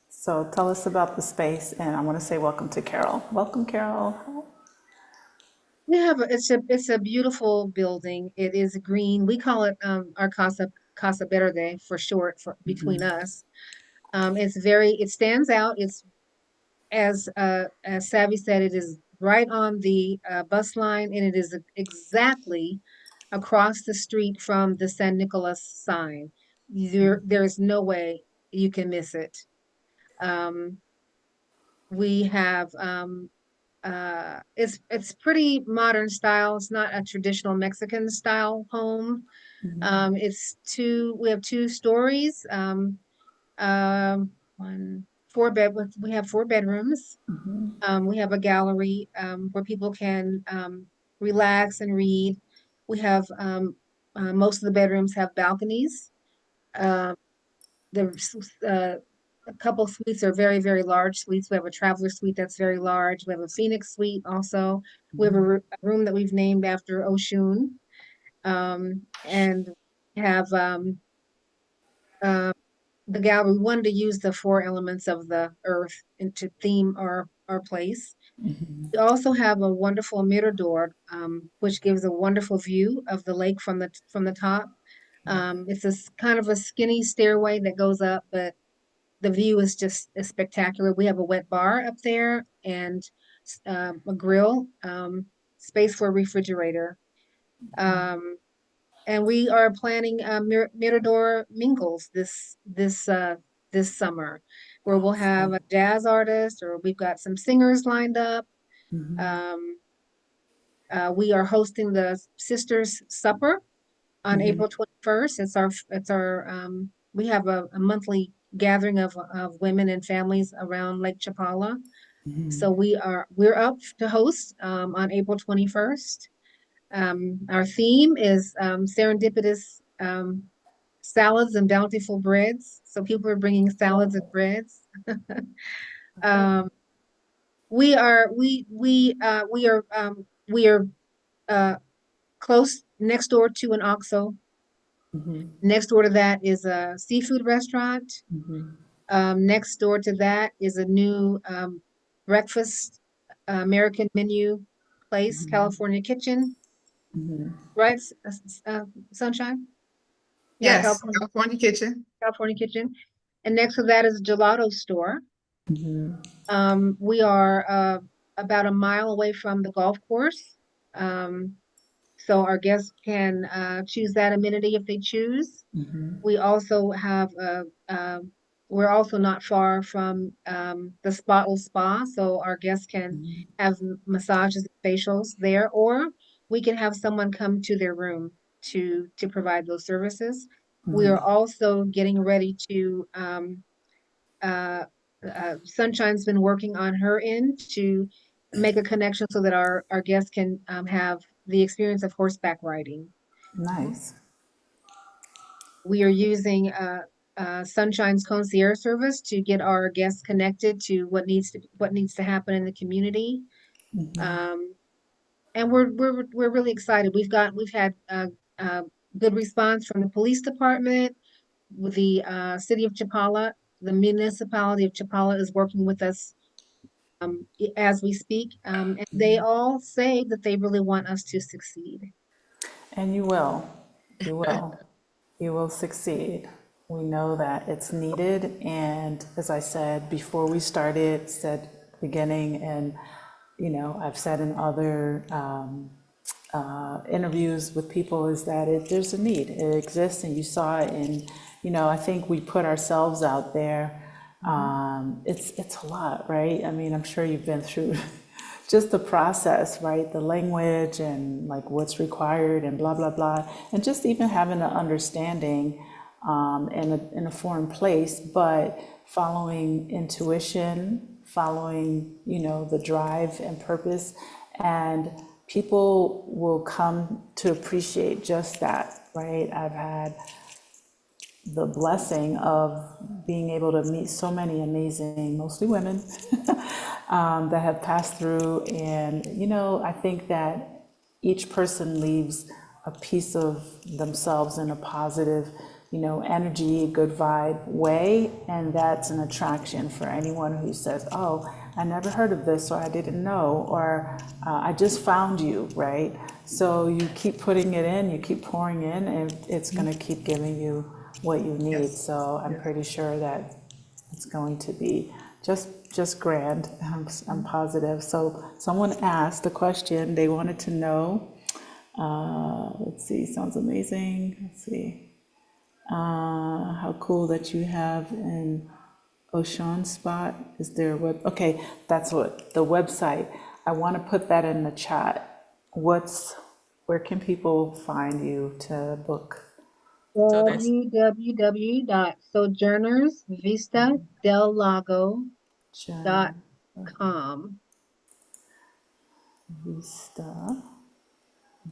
So tell us about the space, and I want to say welcome to Carol. Welcome, Carol. We have it's a beautiful building. It is green. We call it our Casa Verde for short, for between us. It stands out. It's as Savvy said, it is right on the bus line, and it is exactly across the street from the San Nicolas sign. There's no way you can miss it. Um, we have it's pretty modern style. It's not a traditional Mexican style home. We have two stories. One, we have 4 bedrooms. We have a gallery where people can relax and read. We have most of the bedrooms have balconies. Um, a couple suites are very, very large suites. We have a traveler suite that's very large. We have a Phoenix suite also. We have a room that we've named after Oshun. And have uh, the gallery. We wanted to use the 4 elements of the earth and to theme our place. We also have a wonderful mirador, which gives a wonderful view of the lake from the top. It's kind of a skinny stairway that goes up, but the view is just spectacular. We have a wet bar up there and a grill, space for a refrigerator. And we are planning Mirador Mingles this summer, where we'll have a jazz artist, or we've got some singers lined up. We are hosting the Sisters Supper on April 21st. We have a monthly gathering of women and families around Lake Chapala. So we're up to host on April 21st. Our theme is serendipitous salads and bountiful breads. So people are bringing salads and breads. We are close next door to an OXXO. Next door to that is a seafood restaurant. Next door to that is a new breakfast American menu place, California Kitchen. Right, Sunshine? Yeah, Yes, California Kitchen. California Kitchen. And next to that is a gelato store. We are about a mile away from the golf course. So our guests can choose that amenity if they choose. We also have we're also not far from the Spotless Spa, so our guests can have massages and facials there, or we can have someone come to their room to provide those services. We are also getting ready to Sunshine's been working on her end to make a connection so that our guests can have the experience of horseback riding. Nice. We are using Sunshine's concierge service to get our guests connected to what needs to happen in the community. And we're really excited. We've had good response from the police department. With the city of Chapala, the municipality of Chapala is working with us as we speak, and they all say that they really want us to succeed. And you will. You will. You will succeed. We know that it's needed. And as I said before we started, said beginning, and I've said in other interviews with people, is that there's a need. It exists, and you saw it. And I think we put ourselves out there. It's a lot, right? I mean, I'm sure you've been through just the process, right? The language and like what's required and blah, blah, blah. And just even having an understanding in a foreign place, but following intuition, following, the drive and purpose. And people will come to appreciate just that, right? I've had the blessing of being able to meet so many amazing, mostly women, that have passed through. And, I think that each person leaves a piece of themselves in a positive, energy, good vibe way. And that's an attraction for anyone who says, oh, I never heard of this, or I didn't know, or I just found you, right? So you keep putting it in, you keep pouring in, and it's going to keep giving you what you need. Yes. So I'm pretty sure that it's going to be just grand. I'm positive. So someone asked a question. They wanted to know, let's see, sounds amazing. Let's see, how cool that you have an Ocean spot. Is there a web? Okay, that's what the website. I want to put that in the chat. Where can people find you to book? So that's www.sojournersvistadelago.com. Jen Vista,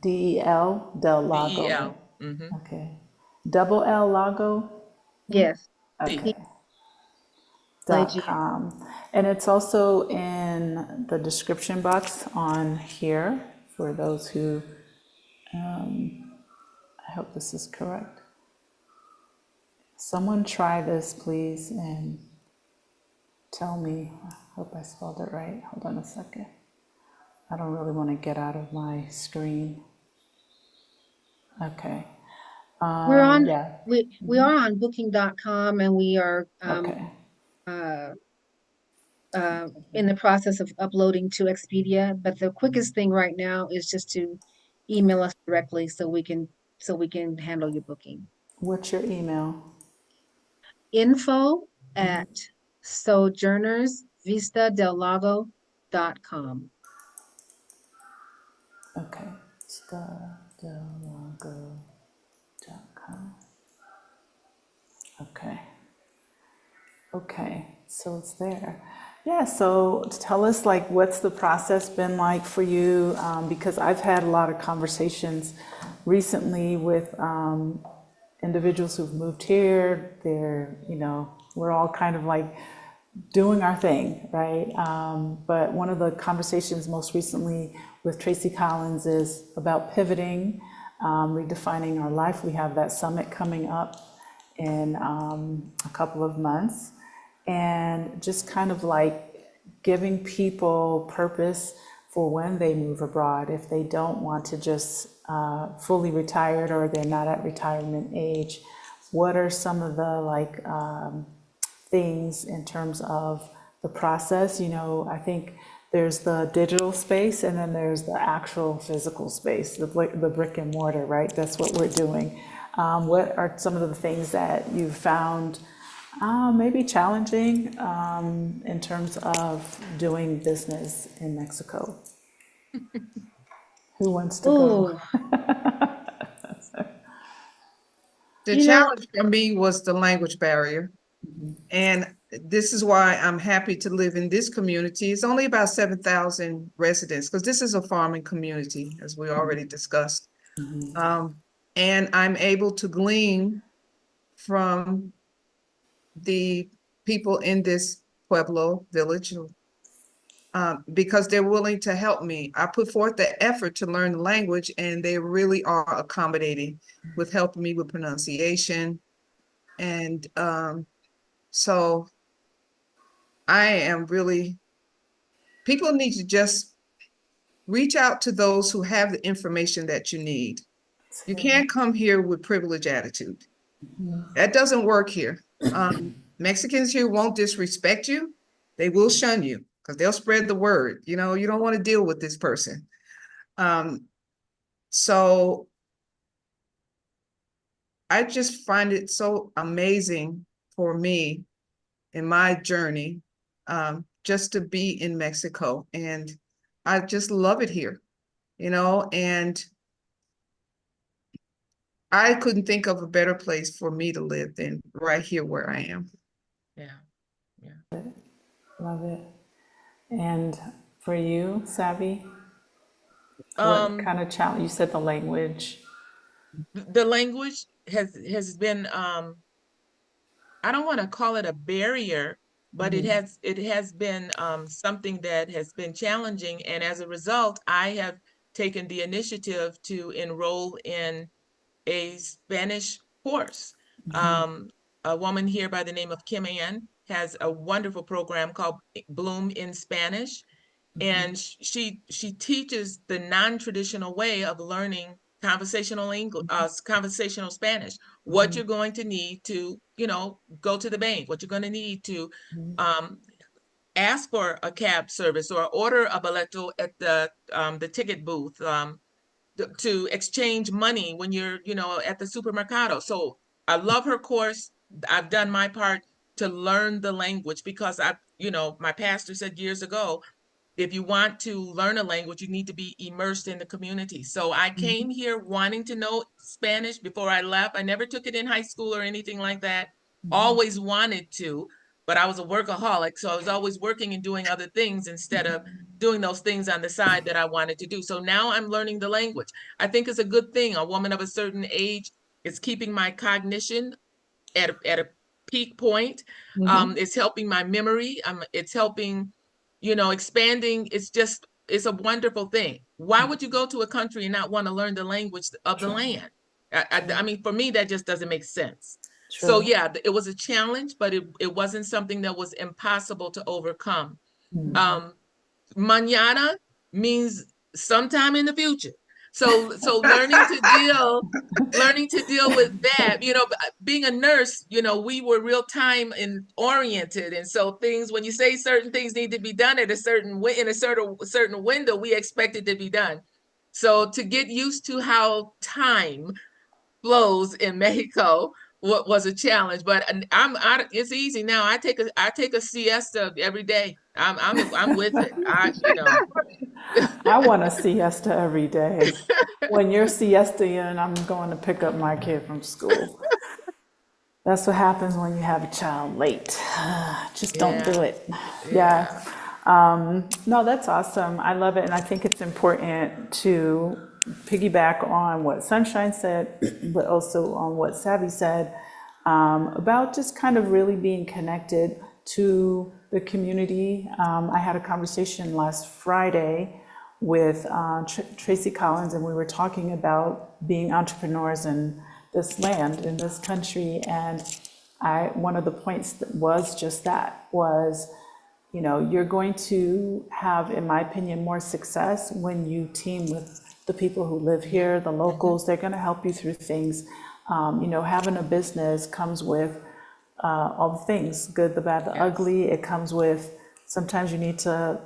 DEL, Del Lago, right? DEL. Mm-hmm. Okay. Double L Lago? Yes, Okay. PLAG. .com. And it's also in the description box on here for those who, I hope this is correct. Someone try this, please, and tell me. I hope I spelled it right. Hold on a second. I don't really want to get out of my screen. Okay. We're on Yeah. we are on booking.com, and we are Okay. uh in the process of uploading to Expedia, but the quickest thing right now is just to email us directly so we can handle your booking. What's your email? Info at sojournersvistadelago.com. Okay. StarDelago.com. Okay. Okay, so it's there. Yeah, so tell us, like, what's the process been like for you? Because I've had a lot of conversations recently with individuals who've moved here. We're all kind of like doing our thing, right? But one of the conversations most recently with Tracy Collins is about pivoting, redefining our life. We have that summit coming up in a couple of months, and just kind of like giving people purpose for when they move abroad. If they don't want to just fully retired, or they're not at retirement age, what are some of the things in terms of the process? I think there's the digital space, and then there's the actual physical space, the brick and mortar, right? That's what we're doing. What are some of the things that you found maybe challenging in terms of doing business in Mexico? Who wants to go? Ooh, The you know, challenge for me was the language barrier. And this is why I'm happy to live in this community. It's only about 7,000 residents, because this is a farming community, as we already discussed. And I'm able to glean from the people in this Pueblo village because they're willing to help me. I put forth the effort to learn the language, and they really are accommodating with helping me with pronunciation. And so I am really, people need to just reach out to those who have the information that you need. You can't come here with privilege attitude. That doesn't work here. Mexicans here won't disrespect you. They will shun you because they'll spread the word. You don't want to deal with this person. So I just find it so amazing for me in my journey just to be in Mexico. And I just love it here, and I couldn't think of a better place for me to live than right here where I am. Yeah. Love it. And for you, Savvy, what Um, kind of challenge? You said the language. the language has been I don't want to call it a barrier, but it has been something that has been challenging. And as a result, I have taken the initiative to enroll in a Spanish course. A woman here by the name of Kim Ann has a wonderful program called Bloom in Spanish. And she teaches the non-traditional way of learning conversational English, conversational Spanish. What you're going to need to, go to the bank. What you're going to need to ask for a cab service or order a boleto at the ticket booth. To exchange money when you're, at the supermercado. So I love her course. I've done my part to learn the language because my pastor said years ago, if you want to learn a language, you need to be immersed in the community. So I came here wanting to know Spanish before I left. I never took it in high school or anything like that. Always wanted to, but I was a workaholic. So I was always working and doing other things instead of doing those things on the side that I wanted to do. So now I'm learning the language. I think it's a good thing. A woman of a certain age is keeping my cognition at a peak point. It's helping my memory. It's helping, expanding. It's a wonderful thing. Why would you go to a country and not want to learn the language of the land? I mean, for me, that just doesn't make sense. So True. yeah, it was a challenge, but it wasn't something that was impossible to overcome. Mañana means sometime in the future. So learning to deal with that, being a nurse, we were real time and oriented. And so things, when you say certain things need to be done at a certain window, we expect it to be done. So to get used to how time flows in Mexico, what was a challenge, but it's easy now. I take a siesta every day. I'm with it. I want a siesta every day. When you're siestaing, I'm going to pick up my kid from school. That's what happens when you have a child late. Just don't do it. Yeah. No, that's awesome. I love it. And I think it's important to piggyback on what Sunshine said, but also on what Savvy said, about just kind of really being connected to the community. I had a conversation last Friday with Tracy Collins, and we were talking about being entrepreneurs in this land, in this country. And one of the points that was just that was, you're going to have, in my opinion, more success when you team with the people who live here, the locals. They're going to help you through things. Having a business comes with all the things, good, the bad, the ugly. It comes with, sometimes you need to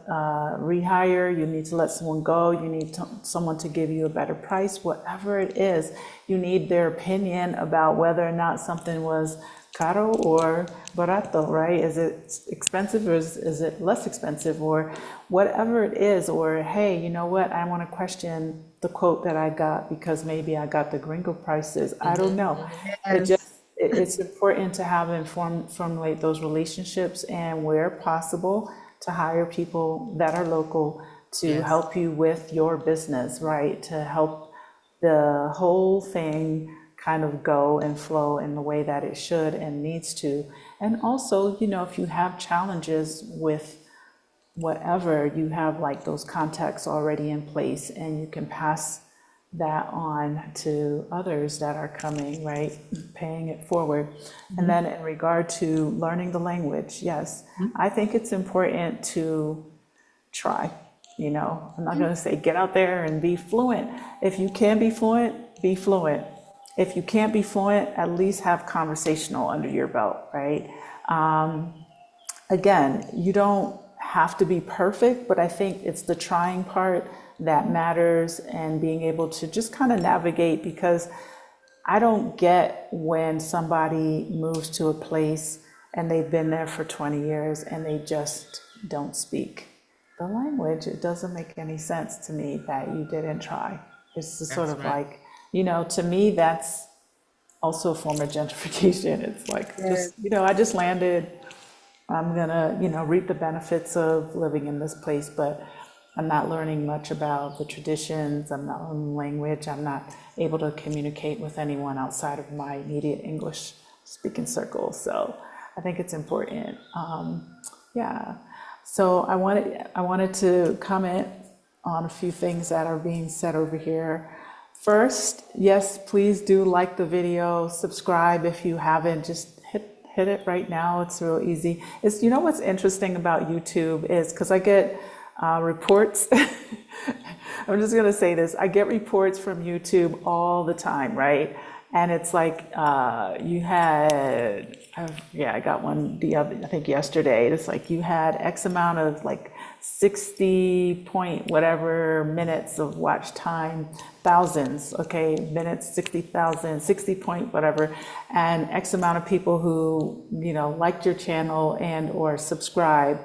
rehire, you need to let someone go, you need someone to give you a better price, whatever it is. You need their opinion about whether or not something was caro or barato, right? Is it expensive or is it less expensive, or whatever it is? Or, hey, you know what, I want to question the quote that I got because maybe I got the gringo prices. I don't know. It's important to have and formulate those relationships, and where possible, to hire people that are local to help you with your business, right? To help the whole thing kind of go and flow in the way that it should and needs to. And also, if you have challenges with whatever, you have like those contacts already in place, and you can pass that on to others that are coming, right? Paying it forward. And then in regard to learning the language, yes, I think it's important to try. I'm not going to say get out there and be fluent. If you can be fluent, be fluent. If you can't be fluent, at least have conversational under your belt, right? Again, you don't have to be perfect, but I think it's the trying part that matters, and being able to just kind of navigate, because I don't get when somebody moves to a place and they've been there for 20 years and they just don't speak the language. It doesn't make any sense to me that you didn't try. It's just sort of like, to me, that's also a form of gentrification. It's like, I just landed, I'm gonna, reap the benefits of living in this place, but I'm not learning much about the traditions, I'm not learning language, I'm not able to communicate with anyone outside of my immediate English speaking circle. So I think it's important. So I wanted to comment on a few things that are being said over here. First, yes, please do like the video, subscribe if you haven't, just hit it right now. It's real easy. It's, what's interesting about YouTube is, because I get reports. I'm just going to say this. I get reports from YouTube all the time, right? And it's like, you had, I got one I think yesterday. It's like you had X amount of like 60 point whatever minutes of watch time, thousands, okay, minutes, 60,000, 60 point whatever, and X amount of people who, liked your channel and or subscribed.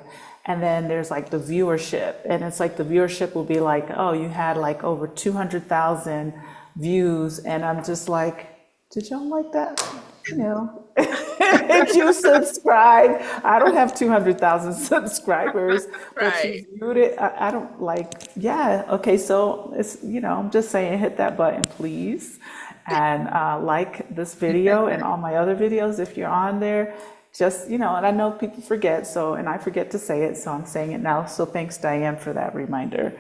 And then there's like the viewership, and it's like the viewership will be like, oh, you had like over 200,000 views, and I'm just like, did y'all like that? You know, did you subscribe? I don't have 200,000 subscribers, but you Right. viewed it. I don't like, yeah, okay, so it's, you know, I'm just saying, hit that button, please. And like this video and all my other videos if you're on there. Just, you know, and I know people forget, so, and I forget to say it, so I'm saying it now. So thanks, Diane, for that reminder.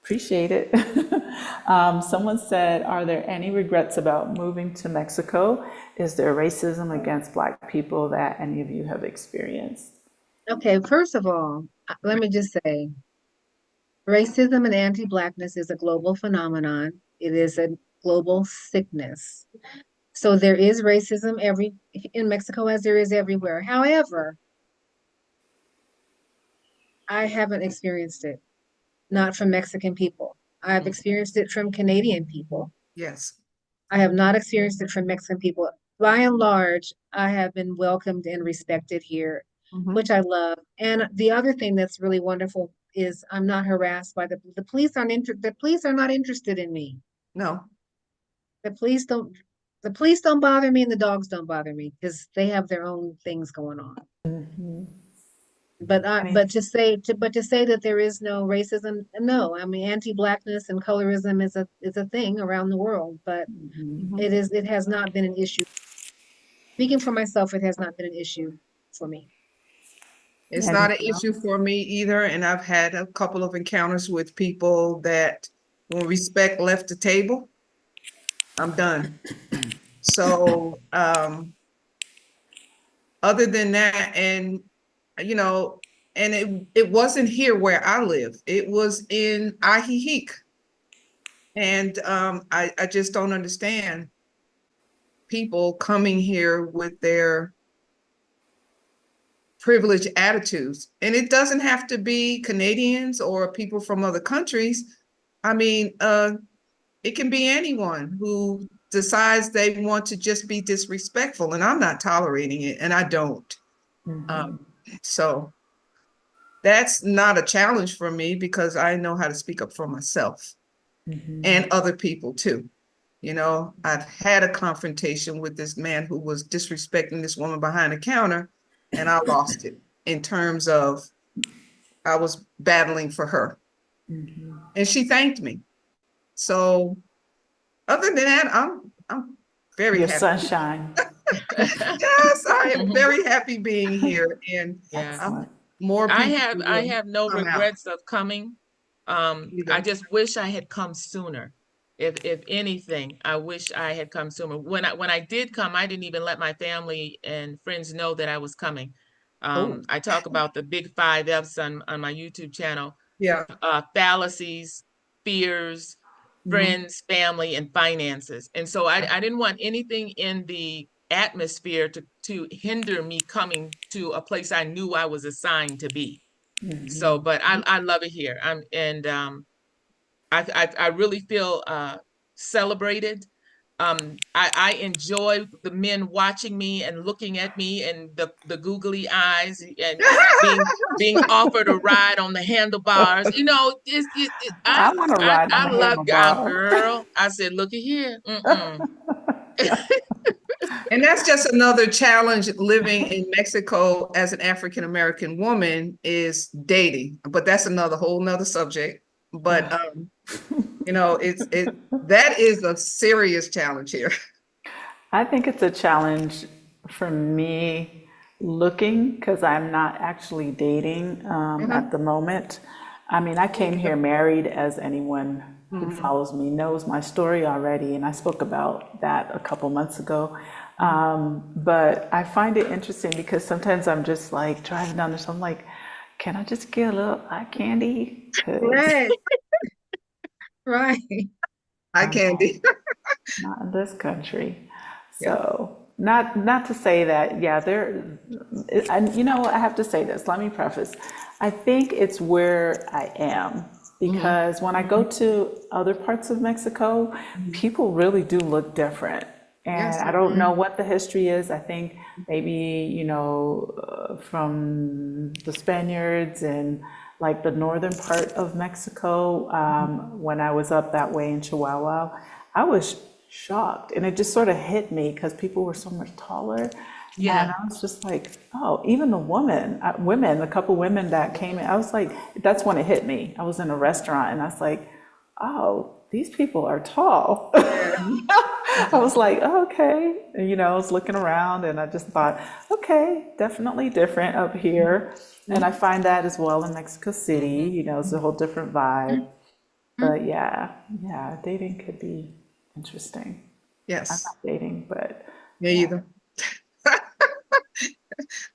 Appreciate it. Someone said, are there any regrets about moving to Mexico? Is there racism against Black people that any of you have experienced? Okay, first of all, let me just say, racism and anti-Blackness is a global phenomenon. It is a global sickness. So there is racism in Mexico as there is everywhere. However, I haven't experienced it, not from Mexican people. I've experienced it from Canadian people. Yes. I have not experienced it from Mexican people. By and large, I have been welcomed and respected here, Mhm. which I love. And the other thing that's really wonderful is I'm not harassed by the police. The police are not interested in me. No. The police don't bother me, and the dogs don't bother me because they have their own things going on. But to say that there is no racism, no. I mean, anti-Blackness and colorism is a thing around the world, but it has not been an issue. Speaking for myself, it has not been an issue for me. It's And not an issue for me either. And I've had a couple of encounters with people that when respect left the table, I'm done. So, other than that, and you know, and it wasn't here where I live. It was in Ajijic. And I just don't understand people coming here with their privileged attitudes. And it doesn't have to be Canadians or people from other countries. I mean, it can be anyone who decides they want to just be disrespectful, and I'm not tolerating it, and I don't. So that's not a challenge for me because I know how to speak up for myself and other people too. You know, I've had a confrontation with this man who was disrespecting this woman behind the counter, and I lost it in terms of I was battling for her. And she thanked me. So other than that, I'm very your happy. sunshine. Yes, I am very happy being here, and Yeah. more I people have no come out. regrets of coming. I Either. just wish I had come sooner. If anything, I wish I had come sooner. When I did come, I didn't even let my family and friends know that I was coming. Oh. I talk about the big 5 F's on my YouTube channel. Yeah. Fallacies, fears, friends, family, and finances. And so I didn't want anything in the atmosphere to hinder me coming to a place I knew I was assigned to be. So, but I love it here. I really feel celebrated. I enjoy the men watching me and looking at me and the googly eyes and being offered a ride on the handlebars. You know, I want to ride on I the love handlebar. girl. I said, looky here. And that's just another challenge living in Mexico as an African American woman is dating, but that's another whole nother subject. But you know, that is a serious challenge here. I think it's a challenge for me looking because I'm not actually dating at the moment. I mean, I came here married, as anyone who follows me knows my story already, and I spoke about that a couple months ago. But I find it interesting because sometimes I'm just like driving down there, so I'm like, can I just get a little eye candy? 'Cause Right, right. Hi, Candy. not in this country. Yeah. So not to say that, yeah, and you know, I have to say this, let me preface. I think it's where I am because when I go to other parts of Mexico, people really do look different. Yes. And I don't know what the history is. I think maybe, from the Spaniards and like the northern part of Mexico, when I was up that way in Chihuahua, I was shocked. And it just sort of hit me because people were so much taller. Yeah. And I was just like, oh, even the women, a couple women that came in, I was like, that's when it hit me. I was in a restaurant and I was like, oh, these people are tall. I was like, oh, okay. And, I was looking around and I just thought, okay, definitely different up here. And I find that as well in Mexico City, it's a whole different vibe. But yeah, dating could be interesting. I'm Yes. not dating, but Me either.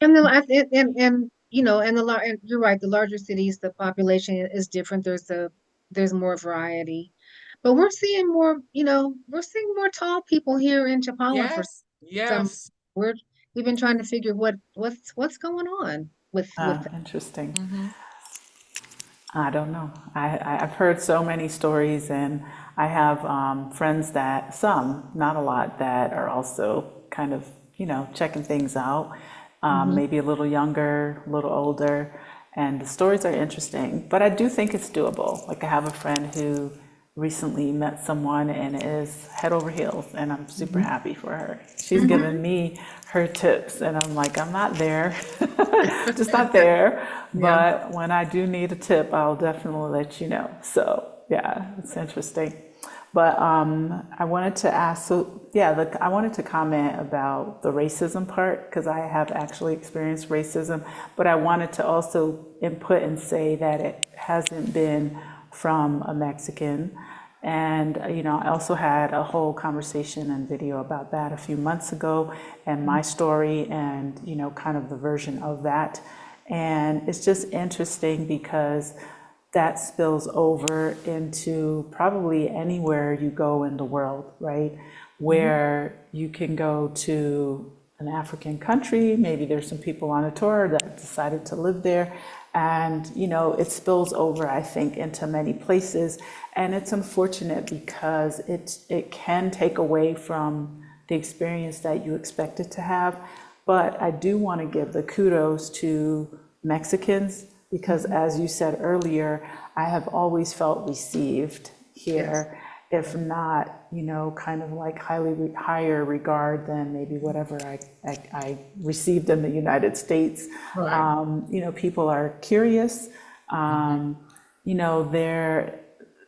And and you're right, the larger cities, the population is different. There's more variety. But we're seeing more tall people here in Chapala for Yes. some. Yes. We've been trying to figure what's going on with that. interesting. Mm-hmm. I don't know. I've heard so many stories, and I have friends that, some, not a lot, that are also kind of, checking things out. Maybe a little younger, a little older, and the stories are interesting. But I do think it's doable. Like I have a friend who recently met someone and is head over heels, and I'm super happy for her. She's given me her tips, and I'm like, I'm not there, just not there. But when I do need a tip, I'll definitely let you know. So yeah, it's interesting. But I wanted to ask, I wanted to comment about the racism part because I have actually experienced racism, but I wanted to also input and say that it hasn't been from a Mexican. And, I also had a whole conversation and video about that a few months ago and my story and, kind of the version of that. And it's just interesting because that spills over into probably anywhere you go in the world, right? Where you can go to an African country, maybe there's some people on a tour that decided to live there, and it spills over, I think, into many places. And it's unfortunate because it can take away from the experience that you expected to have. But I do want to give the kudos to Mexicans because, as you said earlier, I have always felt received here, if not, kind of like higher regard than maybe whatever I received in the United States. Right. People are curious.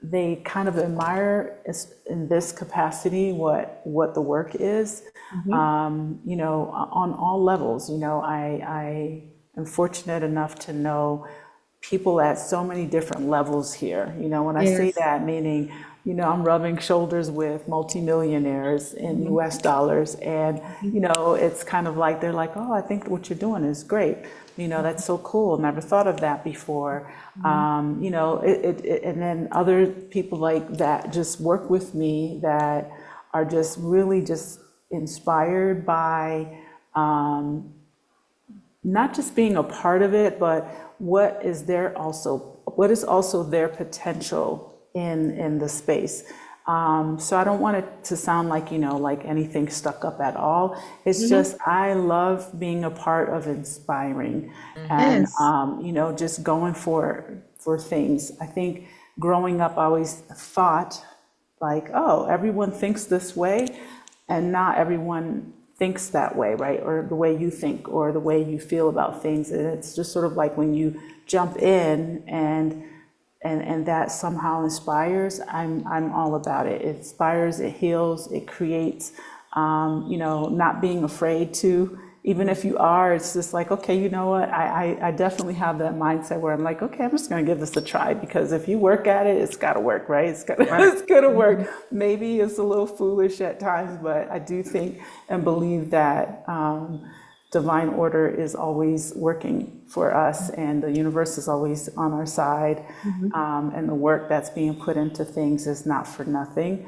They kind of admire in this capacity what the work is. On all levels. I am fortunate enough to know people at so many different levels here. When I say that, meaning, I'm rubbing shoulders with multimillionaires in US dollars. And, it's kind of like, they're like, oh, I think what you're doing is great. That's so cool. Never thought of that before. And then other people like that just work with me that are just really just inspired by, not just being a part of it, but what is also their potential in the space. So I don't want it to sound like, like anything stuck up at all. It's just, I love being a part of inspiring and, just going for things. I think growing up, I always thought like, oh, everyone thinks this way and not everyone thinks that way, right? Or the way you think or the way you feel about things. And it's just sort of like when you jump in and that somehow inspires, I'm all about it. It inspires, it heals, it creates, not being afraid to, even if you are, it's just like, okay, you know what? I definitely have that mindset where I'm like, okay, I'm just going to give this a try because if you work at it, it's got to work, right? It's going to work. Maybe it's a little foolish at times, but I do think and believe that divine order is always working for us and the universe is always on our side. And the work that's being put into things is not for nothing.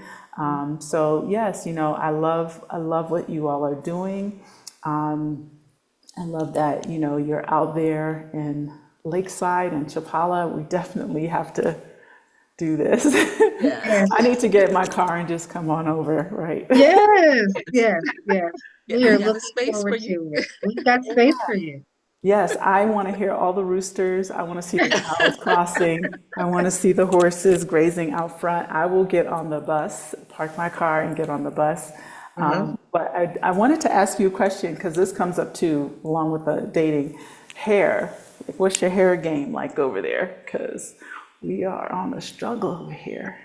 So yes, I love what you all are doing. I love that, you're out there in Lakeside and Chapala. We definitely have to do this. Yes. I need to get in my car and just come on over, right? Yes, yes, yes. Yeah, We I are got a looking space for forward you. to it. We've got space for you. Yes, I want to hear all the roosters. I want to see the cows crossing. I want to see the horses grazing out front. I will get on the bus, park my car and get on the bus. But I wanted to ask you a question because this comes up too, along with the dating. Hair. Like, what's your hair game like over there? Because we are on a struggle over here.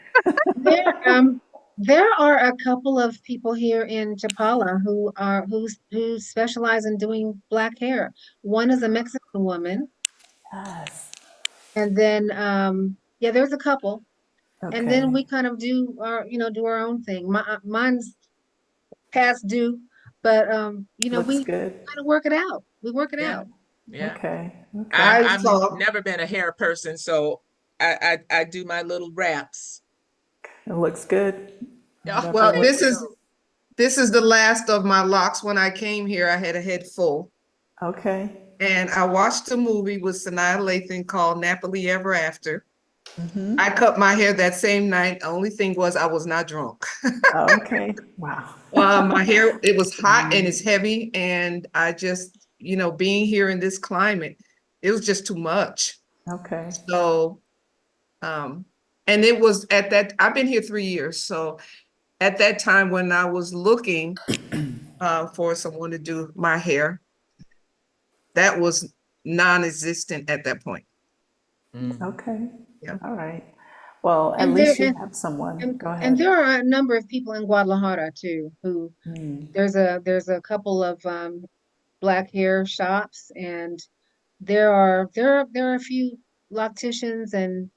There are a couple of people here in Chapala who specialize in doing black hair. One is a Mexican woman, Yes. and then yeah, there's a couple. And then Okay. we kind of do our own thing. Mine's past due, but we Looks good. kind of work it out. We work it Yeah, out. yeah. Okay. Okay. I I've saw, never been a hair person, so I do my little wraps. It looks good. Yeah, Love well, it. this is the last of my locks. When I came here, I had a head full. Okay. And I watched a movie with Sanaa Lathan called Napoli Ever After. I cut my hair that same night. Only thing was I was not drunk. Okay. Wow. My hair, it was hot and it's heavy. And I just, being here in this climate, it was just too much. Okay. So, and it was at that, I've been here 3 years. So at that time when I was looking for someone to do my hair, that was non-existent at that point. Okay. Yeah. All right. Well, at And least there you and, have someone. Go and ahead. there are a number of people in Guadalajara too who there's a couple of black hair shops, and there are a few locticians and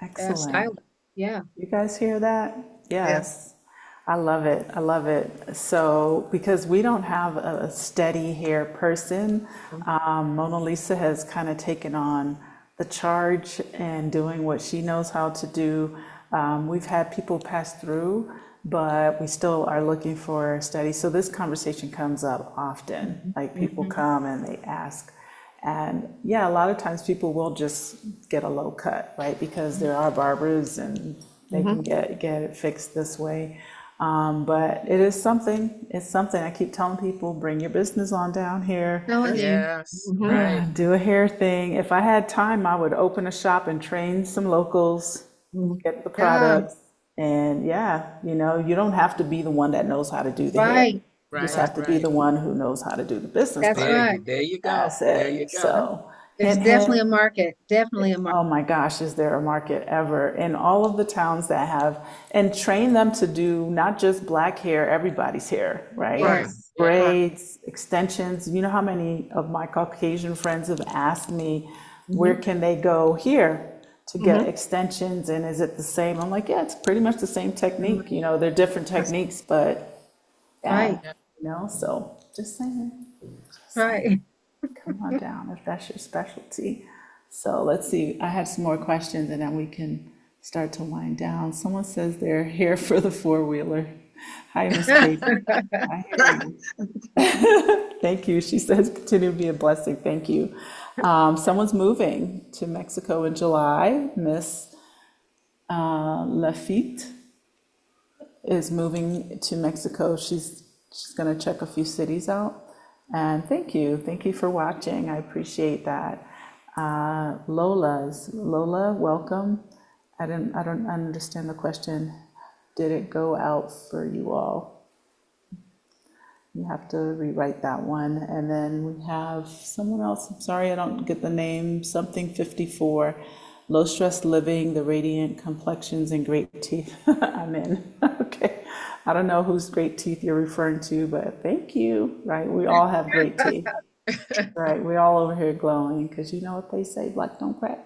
Excellent. stylists. Yeah. You guys hear that? Yeah. Yes. I love it. I love it. So, because we don't have a steady hair person, Mona Lisa has kind of taken on the charge and doing what she knows how to do. We've had people pass through, but we still are looking for steady. So this conversation comes up often. Like people come and they ask. And yeah, a lot of times people will just get a low cut, right? Because there are barbers and they can get it fixed this way. But it's something I keep telling people, bring your business on down here. Telling you. Yes, right. Do a hair thing. If I had time, I would open a shop and train some locals, get the products. And yeah, you don't have to be the one that knows how to do the hair. Right. You just Right, have to be right. the one who knows how to do the business That's part. right. There you go. That's There you it. go. So, There's hint, definitely hint. a market. Definitely a market. Oh my gosh, is there a market ever in all of the towns that have, and train them to do not just black hair, everybody's hair, right? Yes. Braids, extensions. You know how many of my Caucasian friends have asked me, where can they go here to get extensions? And is it the same? I'm like, yeah, it's pretty much the same technique. They're different techniques, but yeah, Right. so just saying. Right. Come on down if that's your specialty. So let's see. I have some more questions and then we can start to wind down. Someone says they're here for the four-wheeler. Hi, Miss Kate. I hear you. Thank you. She says, continue to be a blessing. Thank you. Someone's moving to Mexico in July. Miss Lafitte is moving to Mexico. She's going to check a few cities out. And thank you for watching. I appreciate that. Lola, welcome. I don't understand the question. Did it go out for you all? You have to rewrite that one. And then we have someone else. I'm sorry, I don't get the name. Something 54. Low stress living, the radiant complexions and great teeth. I'm in. Okay. I don't know whose great teeth you're referring to, but thank you. Right? We all have great teeth. Right? We all over here glowing because you know what they say, black don't crack.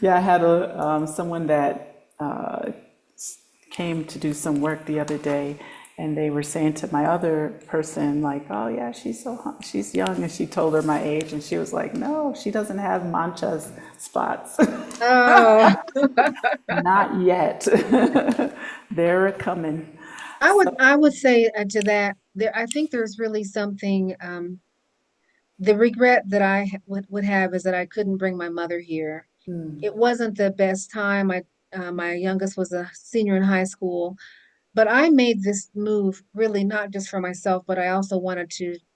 Yeah, I had someone that came to do some work the other day, and they were saying to my other person, like, oh yeah, she's young, and she told her my age, and she was like, no, she doesn't have manchas spots. Oh, Not yet. They're coming. I would say to that, I think there's really something The regret that would have is that I couldn't bring my mother here. Mm, It wasn't the best time. My youngest was a senior in high school, but I made this move really not just for myself, but I also wanted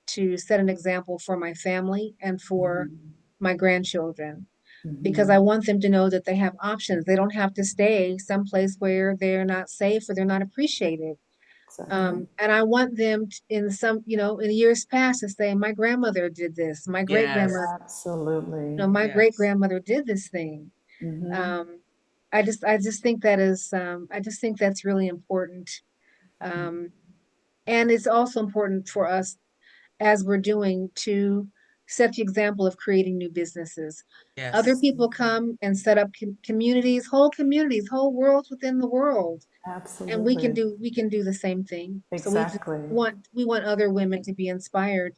to set an example for my family and for mhm, my grandchildren, because I mhm. want them to know that they have options. They don't have to stay someplace where they're not safe or they're not appreciated. Exactly. And I want them in some, in years past to say, my grandmother did this, my great grandmother, Yes, Absolutely. my great yes, grandmother did this thing. Hmm. Um, I just think I just think that's really important. Um, and it's also important for us, as we're doing, to set the example of creating new businesses. Other yes, people come and set up communities, whole worlds within the world, and Absolutely. we can do the same thing. So Exactly. we want other women to be inspired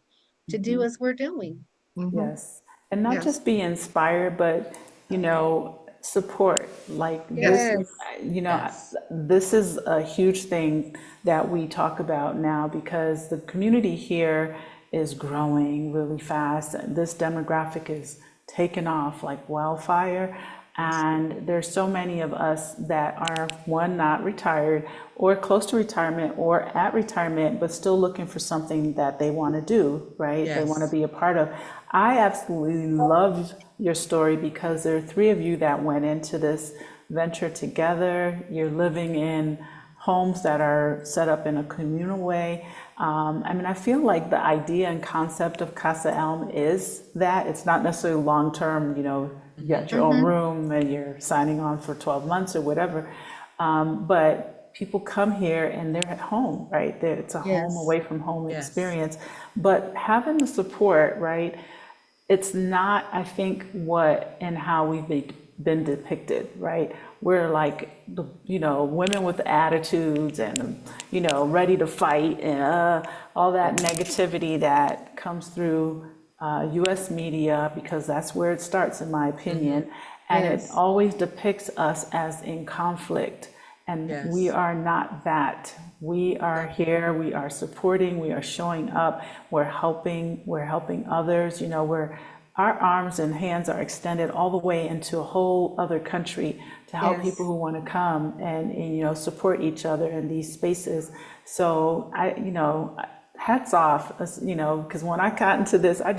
to do Mhm. as we're doing. Mhm. Yes. And not Yes. just be inspired, but, support. Like this, Yes, yes, this is a huge thing that we talk about now because the community here is growing really fast. This demographic is taking off like wildfire. Yes. And there's so many of us that are, one, not retired or close to retirement or at retirement, but still looking for something that they want to do, right? They want to yes, be a part of. I absolutely loved your story because there are three of you that went into this venture together. You're living in homes that are set up in a communal way. I mean, I feel like the idea and concept of Casa Elm is that it's not necessarily long term, you hmm, got your own mm-hmm, room and you're signing on for 12 months or whatever. But people come here and they're at home, right? It's a home yes, away from home yes, experience. But having the support, right? It's not, I think, what and how we've been depicted, right? We're like the, women with attitudes and, ready to fight and all that negativity that comes through US media, because that's where it starts, in my hmm, opinion. And it yes, always depicts us as in conflict. And we yes, are not that. We are exactly, here, we are supporting, we are showing up, we're helping others, our arms and hands are extended all the way into a whole other country to help people yes, who want to come and support each other in these spaces. So hats off, because when I got into this, I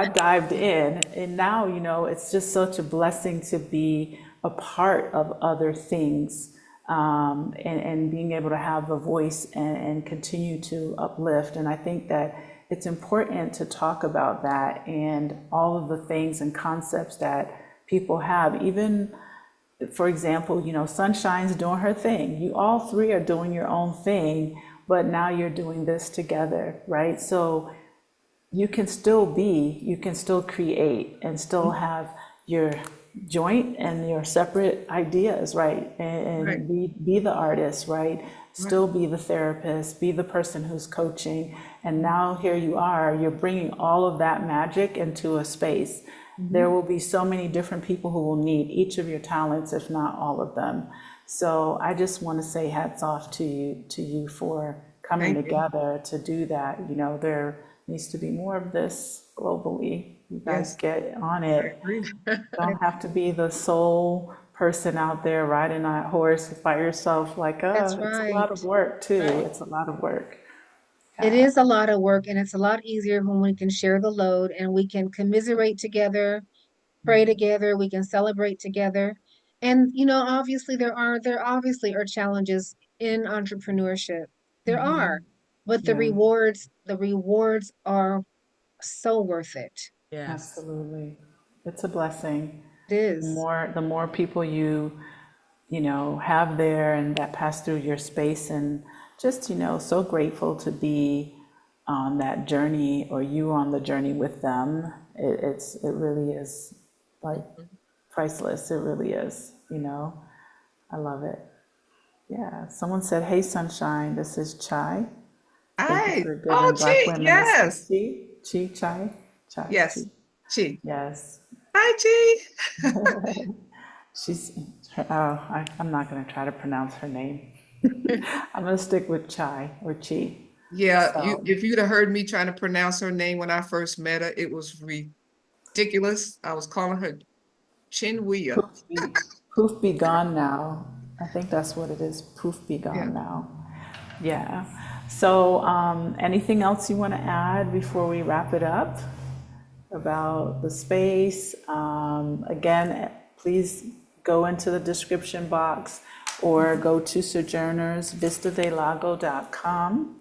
dived in, and now, it's just such a blessing to be a part of other things, and being able to have a voice and continue to uplift. And I think that it's important to talk about that and all of the things and concepts that people have. Even, for example, Sunshine's doing her thing. You all three are doing your own thing, but now you're doing this together, right? So you can still create and still have your joint and your separate ideas, right? Right. And be the artist, right? Right. Still be the therapist, be the person who's coaching. And now here you are, you're bringing all of that magic into a space. There Mhm. will be so many different people who will need each of your talents, if not all of them. So I just want to say hats off to you for coming Thank you. together to do that. There needs to be more of this globally. You guys Yes, get on I it. agree. Don't have to be the sole person out there riding a horse by yourself. Like, that's it's a lot of right. work too. right, It's a lot of work. It is a lot of work, and it's a lot easier when we can share the load and we can commiserate together, pray together, we can celebrate together. And obviously there obviously are challenges in entrepreneurship. There are, but Yeah, the rewards are so worth it. yes, absolutely. It's a blessing. It is. The more people have there and that pass through your space, and just, so grateful to be on that journey, or you on the journey with them. It really is like mhm. priceless. It really is. I love it. Yeah. Someone said, "Hey, sunshine, this is Chai. Thank you Hi. for Oh, giving Black Chi. women a space." Yes. Chi, Chai, Chai, Chi. Yes. Chi. Yes. Hi, Chi. She's, I'm not going to try to pronounce her name. I'm going to stick with Chai or Chi. Yeah, So, if you'd have heard me trying to pronounce her name when I first met her, it was ridiculous. I was calling her Chinwea. poof poof be gone now. I think that's what it is. Poof be Yeah. gone now. Yeah. So, anything else you want to add before we wrap it up about the space? Again, please go into the description box or go to Sojourners, vistadelago.com,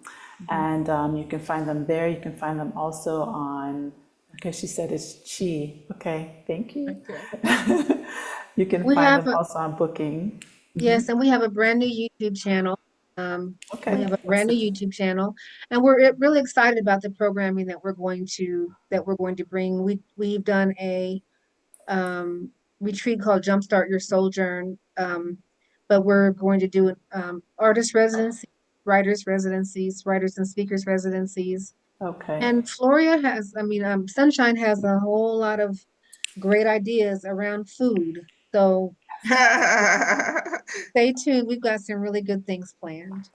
and you can find them there. You can find them also on, okay, she said it's Chi. Okay, thank you. Okay. You can We find have them also on Booking. yes, and we have a brand new YouTube channel. We Okay, have a what's brand new the, YouTube channel, and we're really excited about the programming that we're going to bring. We've done a retreat called Jumpstart Your Sojourn, but we're going to do artist residency, writers residencies, writers and speakers residencies. okay, And Sunshine has a whole lot of great ideas around food. So stay tuned. We've got some really good things planned.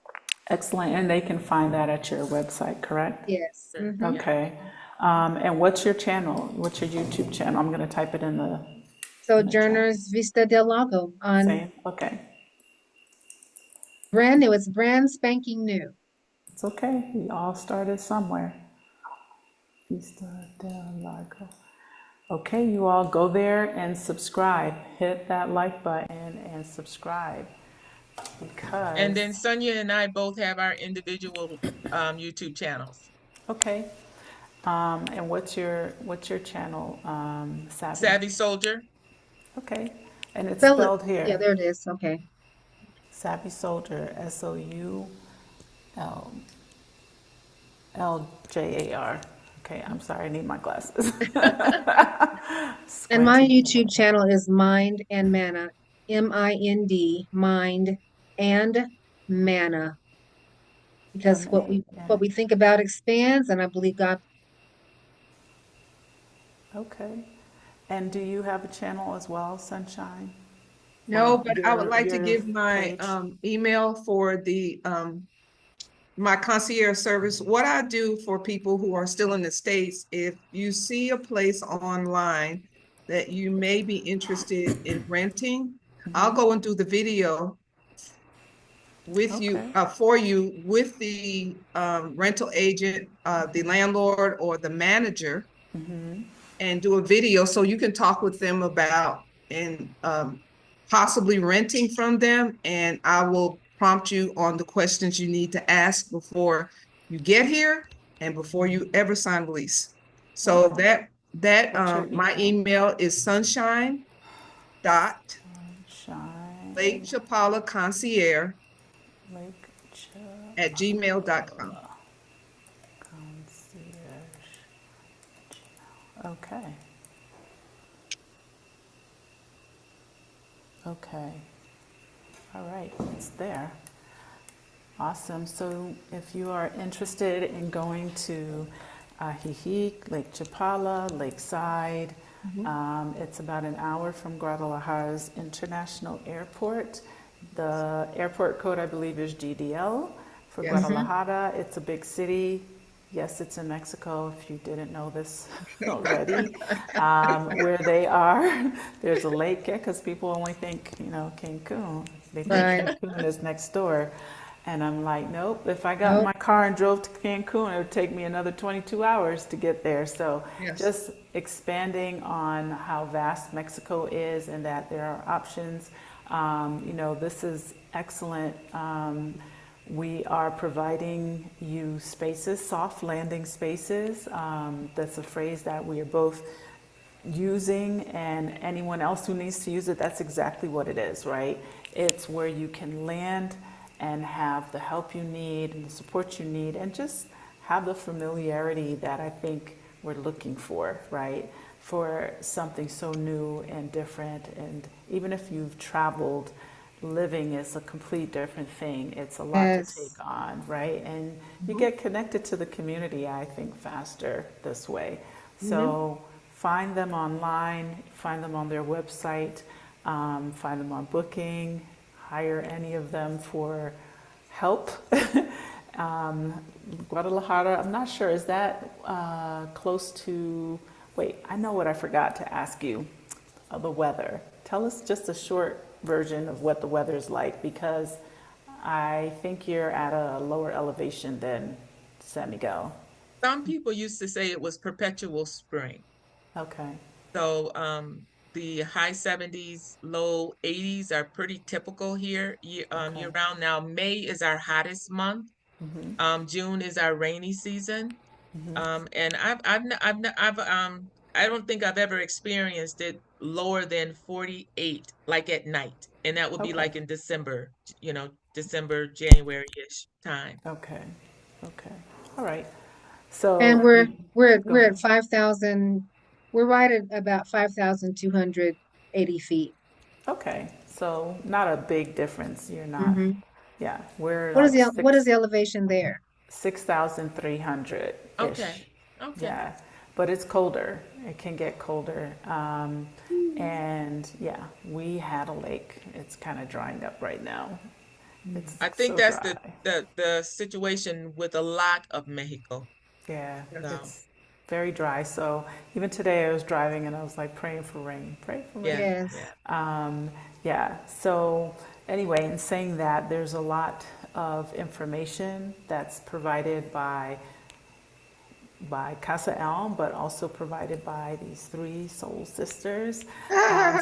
excellent. And they can find that at your website, correct? Yes. Sure. Okay. And what's your channel? What's your YouTube channel? I'm gonna type it in the chat. Sojourners Vista del Lago on Same? Okay. brand new. It's brand spanking new. It's okay. We all started somewhere. Vista del Lago. Okay, you all go there and subscribe. Hit that like button and subscribe because, And then Sonia and I both have our individual YouTube channels. okay. And what's your channel, Savvy? Savvy Soldier. Okay. And it's Spell it. spelled here. Yeah, there it is. Okay. Savvy Soldier, SOULLJAR. Okay, I'm sorry, I need my glasses. And my Squinting. YouTube channel is Mind and Mana, MIND, Mind and Mana, because what we think about expands, and I believe God. Okay. And do you have a channel as well, Sunshine? No, Or but I would like to your give my page? email for the my concierge service. What I do for people who are still in the States, if you see a place online that you may be interested in renting, I'll go and do the video with you, Okay. for you, with the rental agent, the landlord or the manager, and do a video so you can talk with them about and possibly renting from them. And I will prompt you on the questions you need to ask before you get here and before you ever sign a lease. So Okay. What's your my email? email is sunshine dot Shine Lake Chapala concierge Lake at gmail.com. Concierge. Okay. Okay. All right, it's there. Awesome. So if you are interested in going to Ajijic, Lake Chapala, Lakeside, it's about an hour from Guadalajara's International Airport. The airport code, I believe, is GDL for Yes. Guadalajara. It's a big city. Yes, it's in Mexico, if you didn't know this already. Where they are, there's a lake there, because people only think, Cancun. They think Right. Cancun is next door. And I'm like, nope, if I got in Nope. my car and drove to Cancun, it would take me another 22 hours to get there. So Yes. just expanding on how vast Mexico is and that there are options. This is excellent. We are providing you spaces, soft landing spaces. That's a phrase that we are both using, and anyone else who needs to use it, that's exactly what it is, right? It's where you can land and have the help you need and the support you need and just have the familiarity that I think we're looking for, right? For something so new and different. And even if you've traveled, living is a complete different thing. It's a lot to Yes. take on, right? And you get connected to the community, I think, faster this way. So find them online, find them on their website, find them on Booking, hire any of them for help. Guadalajara, I'm not sure, is that close to, wait, I know what I forgot to ask you, the weather. Tell us just a short version of what the weather is like, because I think you're at a lower elevation than San Miguel. Some people used to say it was perpetual spring. Okay, So the high 70s, low 80s are pretty typical here okay. year round. Now, May is our hottest month. June is our rainy season. And I don't think I've ever experienced it lower than 48, like at night. And that would be Okay, like in December, December, January-ish time. okay, okay. All right. And So we're you, we're go we're ahead. at 5,000. We're right at about 5,280 feet. Okay, so not a big difference. You're not, Hmm. yeah, we're What is like the elevation there? 6,300 Okay. ish. Okay. Yeah, but it's colder. It can get colder. And yeah, we had a lake. It's kind of drying up right now. It's I think so that's dry. the situation with a lot of Mexico. Yeah, So it's very dry. So even today I was driving and I was like praying for rain, pray for yeah, rain. yeah. Yes. Yeah, so anyway, in saying that, there's a lot of information that's provided by Casa Elm, but also provided by these three soul sisters.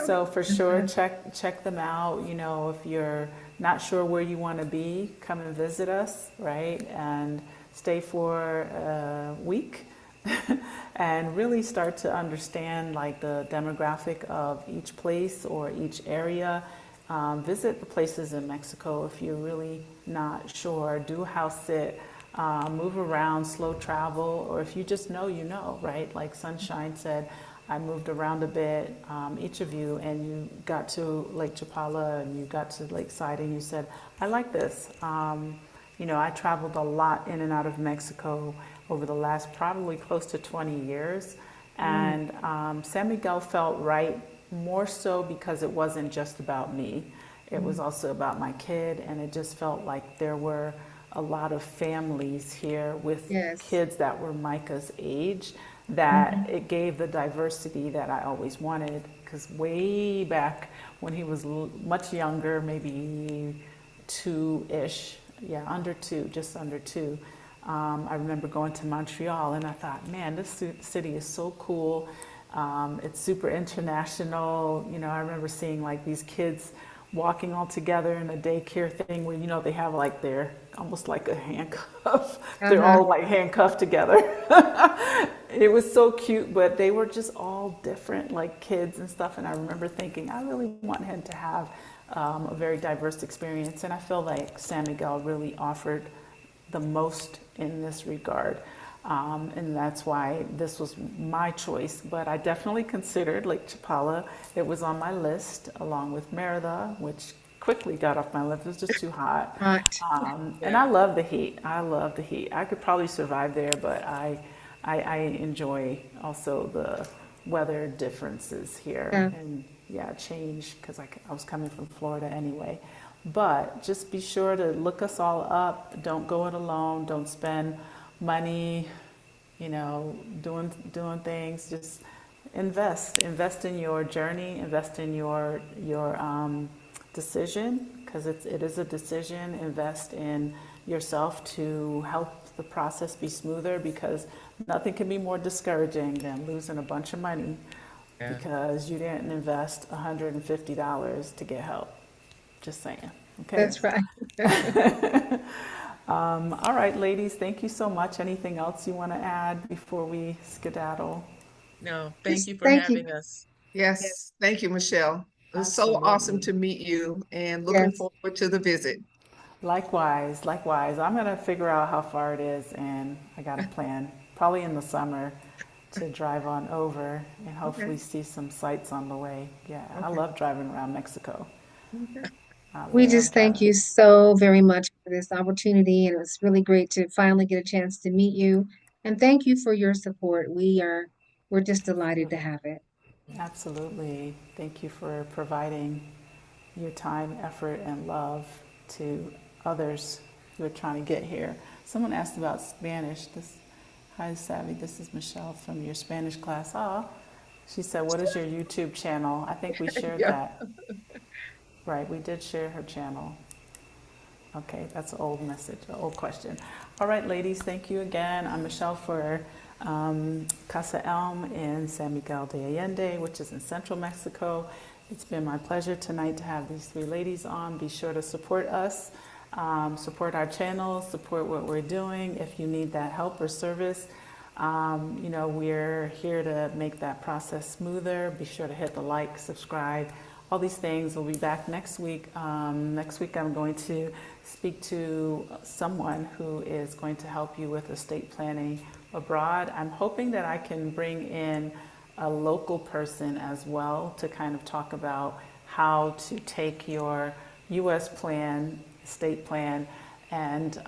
So for sure, Mhm. check them out. You know, if you're not sure where you want to be, come and visit us, right? And stay for a week and really start to understand like the demographic of each place or each area. Visit the places in Mexico if you're really not sure. Do a house sit, move around, slow travel, or if you just know, you know, right? Like Sunshine said, I moved around a bit, each of you, and you got to Lake Chapala and you got to Lakeside and you said, I like this. You know, I traveled a lot in and out of Mexico over the last probably close to 20 years. Mm. And San Miguel felt right more so because it wasn't just about me. It was also about my kid, and it just felt like there were a lot of families here with Yes. kids that were Micah's age, that Mhm. it gave the diversity that I always wanted. Because way back when he was much younger, maybe two-ish, yeah, under two, just under two. I remember going to Montreal and I thought, man, this city is so cool. It's super international. You know, I remember seeing like these kids walking all together in a daycare thing where, you know, they have like their, almost like a handcuff. They're Uh-huh. all like handcuffed together. It was so cute, but they were just all different, like kids and stuff. And I remember thinking, I really want him to have a very diverse experience. And I feel like San Miguel really offered the most in this regard. And that's why this was my choice. But I definitely considered Lake Chapala. It was on my list along with Merida, which quickly got off my list. It was just too hot. Right. And Yeah. I love the heat. I love the heat. I could probably survive there, but I enjoy also the weather differences here Yeah. and yeah, change because I was coming from Florida anyway. But just be sure to look us all up. Don't go it alone. Don't spend money, you know, doing things. Just invest in your journey, invest in your decision because it is a decision. Invest in yourself to help the process be smoother because nothing can be more discouraging than losing a bunch of money Yeah. because you didn't invest $150 to get help. Just saying. Okay. That's right. All right, ladies, thank you so much. Anything else you want to add before we skedaddle? No, thank Just you for thank you. having us. Yes. Yes, thank you, Michelle. It was so awesome Absolutely. to meet you and looking Yes. forward to the visit. Likewise, likewise. I'm going to figure out how far it is, and I got a plan. Probably in the summer to drive on over and Okay, hopefully see some sights on the way. Yeah, I okay, love driving around Mexico. okay. I We love just thank driving. you so very much for this opportunity, and it was really great to finally get a chance to meet you. And thank you for your support. We're just delighted to have it. Absolutely. Thank you for providing your time, effort, and love to others who are trying to get here. Someone asked about Spanish. Hi, Savvy. This is Michelle from your Spanish class. Oh, she said, what is your YouTube channel? I think we shared Yeah. that. Right, we did share her channel. Okay, that's an old message, an old question. All right, ladies, thank you again. I'm Michelle for Casa Elm in San Miguel de Allende, which is in central Mexico. It's been my pleasure tonight to have these three ladies on. Be sure to support us, support our channel, support what we're doing. If you need that help or service, we're here to make that process smoother. Be sure to hit the like, subscribe, all these things. We'll be back next week. Next week I'm going to speak to someone who is going to help you with estate planning abroad. I'm hoping that I can bring in a local person as well to kind of talk about how to take your U.S. plan, estate plan, and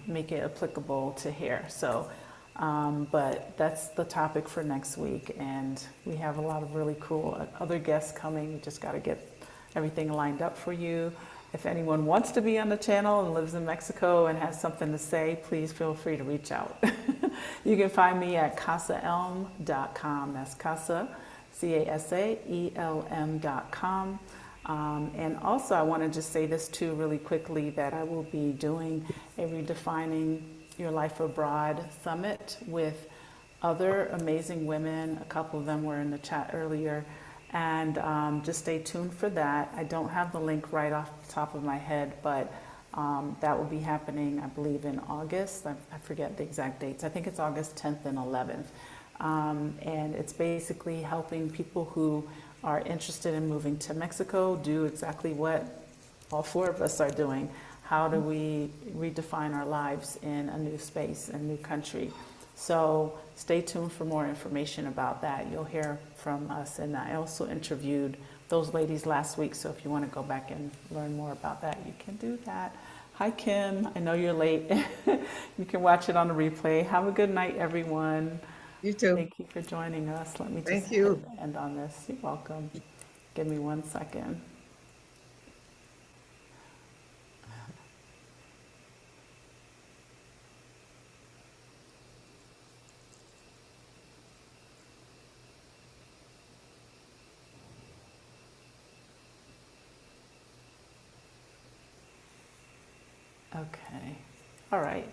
make it applicable to here. So, but that's the topic for next week, and we have a lot of really cool other guests coming. We just got to get everything lined up for you. If anyone wants to be on the channel and lives in Mexico and has something to say, please feel free to reach out. You can find me at casaelm.com. That's Casa, CASAELM.com. And also, I want to just say this too really quickly, that I will be doing a Redefining Your Life Abroad summit with other amazing women. A couple of them were in the chat earlier. And just stay tuned for that. I don't have the link right off the top of my head, but that will be happening, I believe, in August. I forget the exact dates. I think it's August 10th and 11th. And it's basically helping people who are interested in moving to Mexico do exactly what all four of us are doing. How do we redefine our lives in a new space, a new country? So stay tuned for more information about that. You'll hear from us. And I also interviewed those ladies last week. So if you want to go back and learn more about that, you can do that. Hi, Kim. I know you're late. You can watch it on the replay. Have a good night, everyone. You too. Thank you for joining us. Let me Thank just you. end on this. You're welcome. Give me 1 second. Okay. All right.